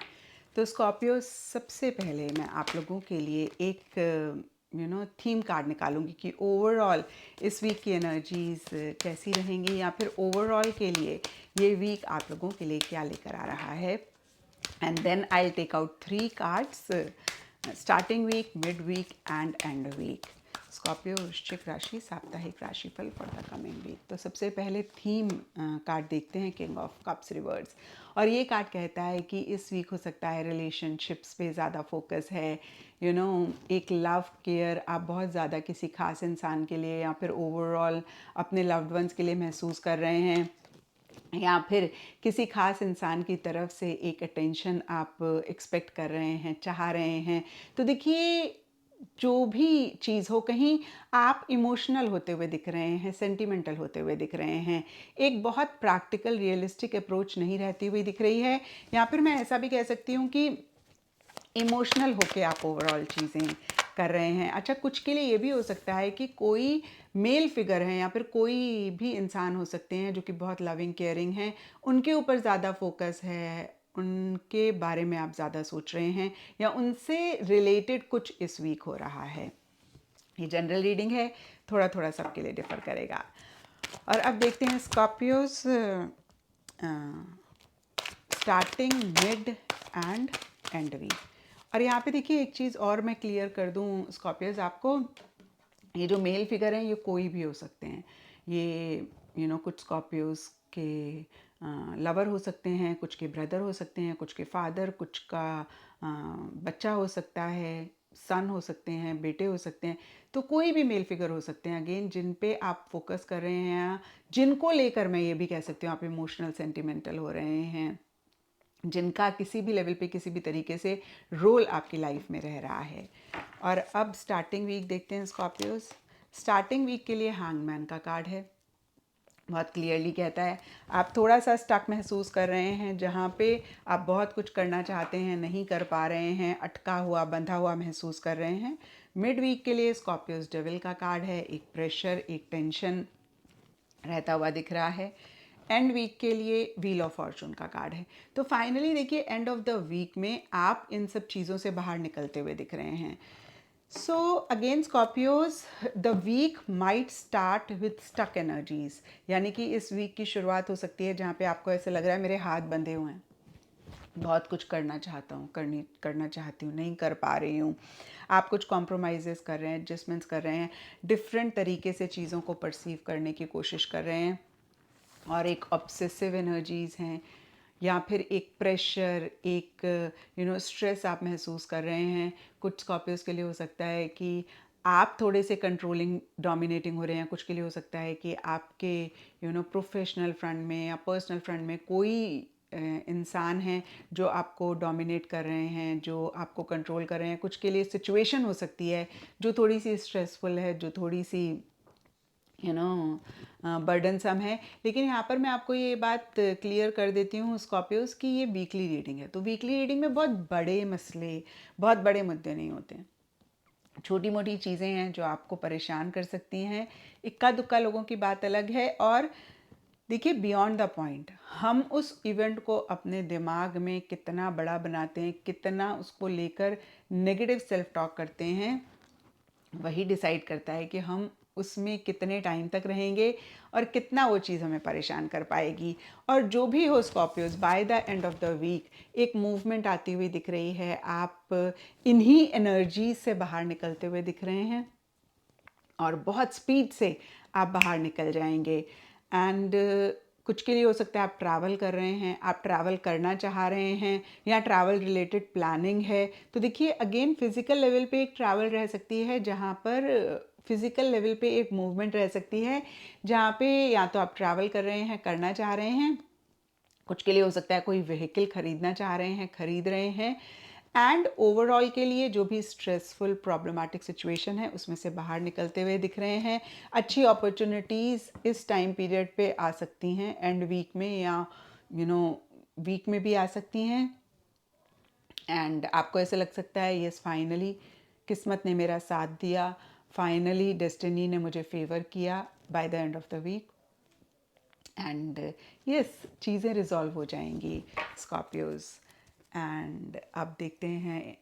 तो स्कॉर्पियो, सबसे पहले मैं आप लोगों के लिए एक थीम कार्ड निकालूंगी कि ओवरऑल इस वीक की एनर्जीज कैसी रहेंगी, या फिर ओवरऑल के लिए ये वीक आप लोगों के लिए क्या लेकर आ रहा है। And then I will take out 3 cards, starting week, mid week and end week. Scorpio Vrishchik राशि साप्ताहिक राशिफल फॉर द कमिंग वीक। तो सबसे पहले थीम कार्ड देखते हैं, किंग ऑफ कप्स रिवर्स। और ये कार्ड कहता है कि इस वीक हो सकता है रिलेशनशिप्स पे ज़्यादा फोकस है, एक लव केयर आप बहुत ज़्यादा किसी खास इंसान के लिए या फिर ओवरऑल अपने लव्ड वंस के लिए महसूस कर रहे हैं, या फिर किसी खास इंसान की तरफ से एक अटेंशन आप एक्सपेक्ट कर रहे हैं, चाह रहे हैं। तो देखिए जो भी चीज़ हो, कहीं आप इमोशनल होते हुए दिख रहे हैं, सेंटिमेंटल होते हुए दिख रहे हैं, एक बहुत प्रैक्टिकल रियलिस्टिक अप्रोच नहीं रहती हुई दिख रही है, या फिर मैं ऐसा भी कह सकती हूँ कि इमोशनल होके आप ओवरऑल चीज़ें कर रहे हैं। अच्छा, कुछ के लिए ये भी हो सकता है कि कोई मेल फिगर है या फिर कोई भी इंसान हो सकते हैं जो कि बहुत लविंग केयरिंग हैं, उनके ऊपर ज़्यादा फोकस है, उनके बारे में आप ज़्यादा सोच रहे हैं, या उनसे रिलेटेड कुछ इस वीक हो रहा है। ये जनरल रीडिंग है, थोड़ा थोड़ा सबके लिए डिफर करेगा। और अब देखते हैं Scorpios starting, mid and end week. और यहाँ पे देखिए एक चीज़ और मैं क्लियर कर दूँ स्कॉर्पियोज आपको, ये जो मेल फिगर हैं ये कोई भी हो सकते हैं। ये कुछ स्कॉर्पियोज के लवर हो सकते हैं, कुछ के ब्रदर हो सकते हैं, कुछ के फादर, कुछ का बच्चा हो सकता है, सन हो सकते हैं, बेटे हो सकते हैं। तो कोई भी मेल फिगर हो सकते हैं अगेन, जिन पे आप फोकस कर रहे हैं, जिनको लेकर मैं ये भी कह सकती हूँ आप इमोशनल सेंटिमेंटल हो रहे हैं, जिनका किसी भी लेवल पे किसी भी तरीके से रोल आपकी लाइफ में रह रहा है। और अब स्टार्टिंग वीक देखते हैं स्कॉर्पियोज। स्टार्टिंग वीक के लिए हैंगमैन का कार्ड है, बहुत क्लियरली कहता है आप थोड़ा सा स्टक महसूस कर रहे हैं, जहाँ पे आप बहुत कुछ करना चाहते हैं, नहीं कर पा रहे हैं, अटका हुआ बंधा हुआ महसूस कर रहे हैं। मिड वीक के लिए स्कॉर्पियोज डेविल का कार्ड है, एक प्रेशर, एक टेंशन रहता हुआ दिख रहा है। एंड वीक के लिए व्हील ऑफ फॉर्चून का कार्ड है। तो फाइनली देखिए एंड ऑफ द वीक में आप इन सब चीज़ों से बाहर निकलते हुए दिख रहे हैं। So again Scorpios, the week might start with stuck energies, यानी कि इस वीक की शुरुआत हो सकती है जहाँ पे आपको ऐसे लग रहा है मेरे हाथ बंधे हुए हैं, बहुत कुछ करना चाहता हूँ, करना चाहती हूँ, नहीं कर पा रही हूँ। आप कुछ कॉम्प्रोमाइज़ कर रहे हैं, एडजस्टमेंट्स कर रहे हैं, डिफरेंट तरीके से चीज़ों को परसीव करने की कोशिश कर रहे हैं, और एक ऑब्सेसिव एनर्जीज़ हैं, या फिर एक प्रेशर, एक स्ट्रेस आप महसूस कर रहे हैं। कुछ स्कॉर्पियोज के लिए हो सकता है कि आप थोड़े से कंट्रोलिंग, डोमिनेटिंग हो रहे हैं। कुछ के लिए हो सकता है कि आपके प्रोफेशनल फ्रंट में या पर्सनल फ्रंट में कोई इंसान हैं जो आपको डोमिनेट कर रहे हैं, जो आपको कंट्रोल कर रहे हैं। कुछ के लिए सिचुएशन हो सकती है जो थोड़ी सी स्ट्रेसफुल है, जो थोड़ी सी बर्डनसम है। लेकिन यहाँ पर मैं आपको ये बात क्लियर कर देती हूँ स्कॉर्पियोज की, ये वीकली रीडिंग है, तो वीकली रीडिंग में बहुत बड़े मसले, बहुत बड़े मुद्दे नहीं होते हैं। छोटी मोटी चीज़ें हैं जो आपको परेशान कर सकती हैं। इक्का दुक्का लोगों की बात अलग है। और देखिए बियॉन्ड द पॉइंट, हम उस इवेंट को अपने दिमाग में कितना बड़ा बनाते हैं, कितना उसको लेकर नेगेटिव सेल्फ टॉक करते हैं, वही डिसाइड करता है कि हम उसमें कितने टाइम तक रहेंगे और कितना वो चीज़ हमें परेशान कर पाएगी। और जो भी हो Scorpios, by the end of the week एक मूवमेंट आती हुई दिख रही है, आप इन्हीं एनर्जी से बाहर निकलते हुए दिख रहे हैं और बहुत स्पीड से आप बाहर निकल जाएंगे। एंड कुछ के लिए हो सकता है आप ट्रैवल कर रहे हैं, आप ट्रैवल करना चाह रहे हैं, या ट्रैवल रिलेटेड प्लानिंग है। तो देखिए अगेन फिजिकल लेवल पे एक ट्रैवल रह सकती है, जहाँ पर फिजिकल लेवल पे एक मूवमेंट रह सकती है, जहाँ पे या तो आप ट्रैवल कर रहे हैं, करना चाह रहे हैं। कुछ के लिए हो सकता है कोई व्हीकल खरीदना चाह रहे हैं, खरीद रहे हैं। एंड ओवरऑल के लिए जो भी स्ट्रेसफुल प्रॉब्लमेटिक सिचुएशन है उसमें से बाहर निकलते हुए दिख रहे हैं। अच्छी अपॉर्चुनिटीज़ इस टाइम पीरियड पे आ सकती हैं, एंड वीक में या वीक में भी आ सकती हैं। एंड आपको ऐसा लग सकता है यस फाइनली किस्मत ने मेरा साथ दिया, फाइनली डेस्टिनी ने मुझे फेवर किया by the end of the week. And yes चीज़ें रिजॉल्व हो जाएंगी स्कॉर्पियोज। एंड अब देखते हैं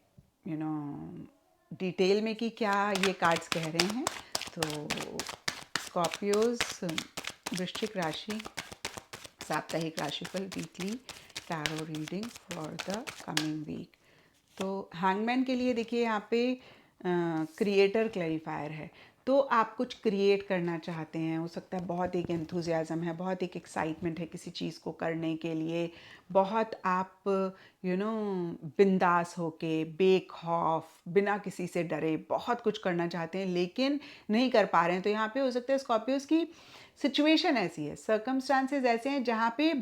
डिटेल में कि क्या ये कार्ड्स कह रहे हैं। तो स्कॉर्पियोज वृश्चिक राशि साप्ताहिक राशिफल weekly tarot reading for the coming week. तो हैंगमैन के लिए देखिए यहाँ पे क्रिएटर क्लैरिफायर है, तो आप कुछ क्रिएट करना चाहते हैं। हो सकता है बहुत एक एंथुजियाज़म है, बहुत एक एक्साइटमेंट है किसी चीज़ को करने के लिए, बहुत आप बिंदास होके बेखौफ बिना किसी से डरे बहुत कुछ करना चाहते हैं लेकिन नहीं कर पा रहे हैं। तो यहाँ पे हो सकता है स्कॉर्पियोज की सिचुएशन ऐसी है, सर्कमस्टांसेस ऐसे हैं जहाँ पे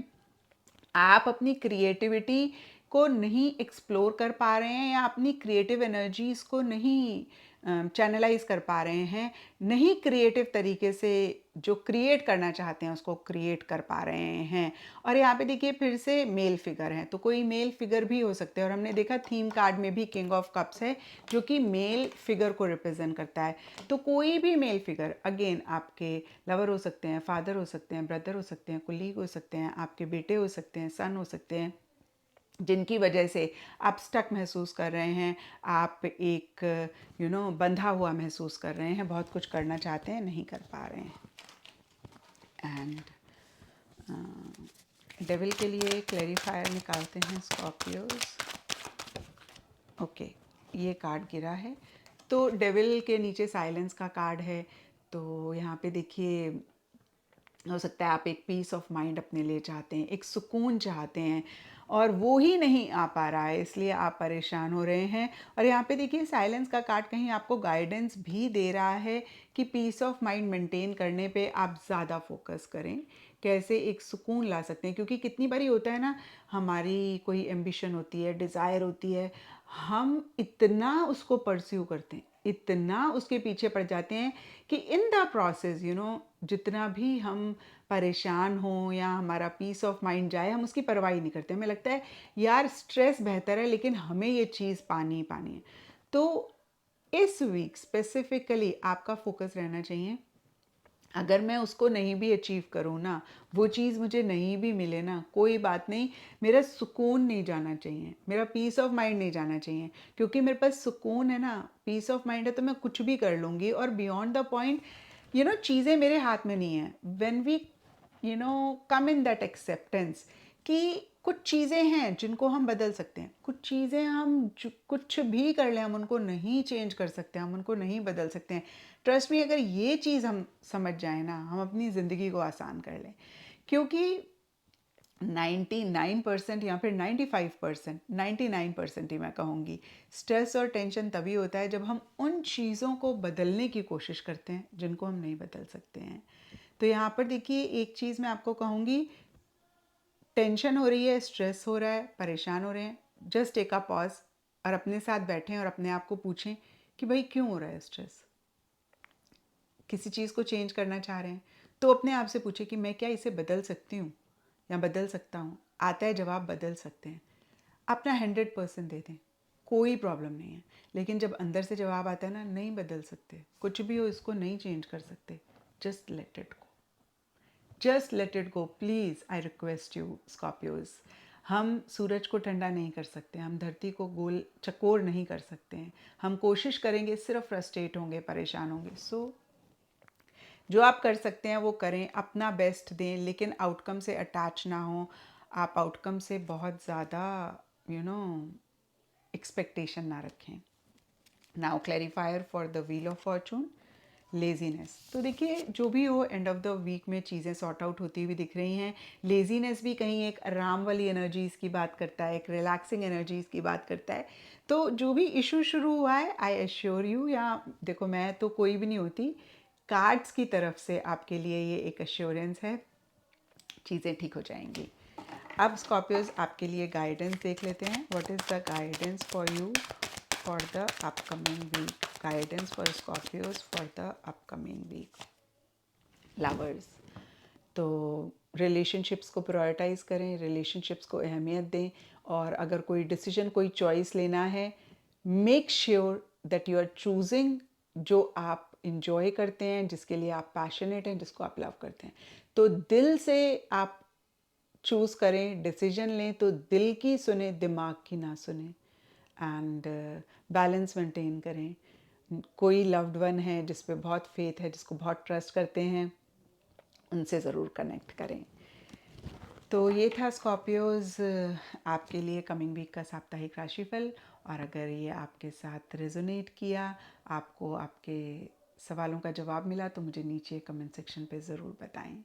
आप अपनी क्रिएटिविटी को नहीं एक्सप्लोर कर पा रहे हैं, या अपनी क्रिएटिव एनर्जीज को नहीं चैनलाइज कर पा रहे हैं, नहीं क्रिएटिव तरीके से जो क्रिएट करना चाहते हैं उसको क्रिएट कर पा रहे हैं। और यहाँ पे देखिए फिर से मेल फिगर है, तो कोई मेल फिगर भी हो सकते हैं। और हमने देखा थीम कार्ड में भी किंग ऑफ कप्स है जो कि मेल फिगर को रिप्रेजेंट करता है। तो कोई भी मेल फिगर, अगेन आपके लवर हो सकते हैं, फादर हो सकते हैं, ब्रदर हो सकते हैं, कुलीग हो सकते हैं, आपके बेटे हो सकते हैं, सन हो सकते हैं, जिनकी वजह से आप स्टक महसूस कर रहे हैं, आप एक बंधा हुआ महसूस कर रहे हैं, बहुत कुछ करना चाहते हैं, नहीं कर पा रहे हैं। एंड डेविल के लिए क्लैरिफायर निकालते हैं स्कॉर्पियोज। ओके, ये कार्ड गिरा है, तो डेविल के नीचे साइलेंस का कार्ड है। तो यहाँ पे देखिए हो सकता है आप एक पीस ऑफ माइंड अपने लिए चाहते हैं, एक सुकून चाहते हैं, और वो ही नहीं आ पा रहा है, इसलिए आप परेशान हो रहे हैं। और यहाँ पे देखिए साइलेंस का कार्ड कहीं आपको गाइडेंस भी दे रहा है कि पीस ऑफ माइंड मेंटेन करने पे आप ज़्यादा फोकस करें, कैसे एक सुकून ला सकते हैं। क्योंकि कितनी बारी होता है ना, हमारी कोई एम्बिशन होती है, डिज़ायर होती है, हम इतना उसको परस्यू करते हैं, इतना उसके पीछे पड़ जाते हैं कि इन द प्रोसेस जितना भी हम परेशान हों या हमारा पीस ऑफ माइंड जाए, हम उसकी परवाह नहीं करते। हमें लगता है यार स्ट्रेस बेहतर है, लेकिन हमें ये चीज़ पानी ही पानी है। तो इस वीक स्पेसिफिकली आपका फोकस रहना चाहिए, अगर मैं उसको नहीं भी अचीव करूँ ना, वो चीज़ मुझे नहीं भी मिले ना, कोई बात नहीं, मेरा सुकून नहीं जाना चाहिए, मेरा पीस ऑफ माइंड नहीं जाना चाहिए। क्योंकि मेरे पास सुकून है ना, पीस ऑफ माइंड है, तो मैं कुछ भी कर लूँगी। और बियॉन्ड द पॉइंट चीज़ें मेरे हाथ में नहीं है। When we come in that acceptance कि कुछ चीज़ें हैं जिनको हम बदल सकते हैं, कुछ चीज़ें हम कुछ भी कर लें, हम उनको नहीं चेंज कर सकते, हम उनको नहीं बदल सकते हैं। ट्रस्ट मी, अगर ये चीज़ हम समझ जाए ना, हम अपनी ज़िंदगी को आसान कर लें। क्योंकि 99% या फिर 95%, 99% ही मैं कहूँगी, स्ट्रेस और टेंशन तभी होता है जब हम उन चीज़ों को बदलने की कोशिश करते हैं जिनको हम नहीं बदल सकते हैं। तो यहाँ पर देखिए एक चीज़ मैं आपको कहूँगी, टेंशन हो रही है, स्ट्रेस हो रहा है, परेशान हो रहे हैं, जस्ट टेक अ पॉज और अपने साथ बैठें और अपने आप को पूछें कि भाई क्यों हो रहा है स्ट्रेस। किसी चीज़ को चेंज करना चाह रहे हैं तो अपने आप से पूछें कि मैं क्या इसे बदल सकती हूँ या बदल सकता हूँ। आता है जवाब, बदल सकते हैं, अपना 100% दे दें, कोई प्रॉब्लम नहीं है। लेकिन जब अंदर से जवाब आता है ना, नहीं बदल सकते, कुछ भी हो इसको नहीं चेंज कर सकते, just let it go, just let it go please, I request you Scorpios. हम सूरज को ठंडा नहीं कर सकते, हम धरती को गोल चकोर नहीं कर सकते हैं। हम कोशिश करेंगे, सिर्फ फ्रस्ट्रेट होंगे, परेशान होंगे। सो जो आप कर सकते हैं वो करें, अपना बेस्ट दें, लेकिन आउटकम से अटैच ना हो। आप आउटकम से बहुत ज़्यादा एक्सपेक्टेशन ना रखें। Now clarifier for the wheel of Fortune, laziness. तो देखिए जो भी हो, एंड ऑफ द वीक में चीज़ें सॉर्ट आउट होती हुई दिख रही हैं। लेजीनेस भी कहीं एक आराम वाली एनर्जीज़ की बात करता है, एक रिलैक्सिंग एनर्जीज़ की बात करता है। तो जो भी इशू शुरू हुआ है, आई एश्योर यू, या देखो मैं तो कोई भी नहीं होती, कार्ड्स की तरफ से आपके लिए ये एक एश्योरेंस है, चीज़ें ठीक हो जाएंगी। अब स्कॉर्पियोज आपके लिए गाइडेंस देख लेते हैं। What is the guidance for you for the upcoming week? Guidance for Scorpios for the upcoming week. Lovers, तो रिलेशनशिप्स को प्रायोरिटाइज़ करें, रिलेशनशिप्स को अहमियत दें, और अगर कोई डिसीजन, कोई चॉइस लेना है, make sure that you are choosing जो आप इंजॉय करते हैं, जिसके लिए आप पैशनेट हैं, जिसको आप लव करते हैं। तो दिल से आप चूज़ करें, डिसीजन लें तो दिल की सुने, दिमाग की ना सुने। एंड बैलेंस मेंटेन करें। कोई लव्ड वन है जिस पे बहुत फेथ है, जिसको बहुत ट्रस्ट करते हैं, उनसे ज़रूर कनेक्ट करें। तो ये था स्कॉर्पियोज आपके लिए कमिंग वीक का साप्ताहिक राशिफल। और अगर ये आपके साथ रेजोनेट किया, आपको आपके सवालों का जवाब मिला, तो मुझे नीचे कमेंट सेक्शन पे ज़रूर बताएं।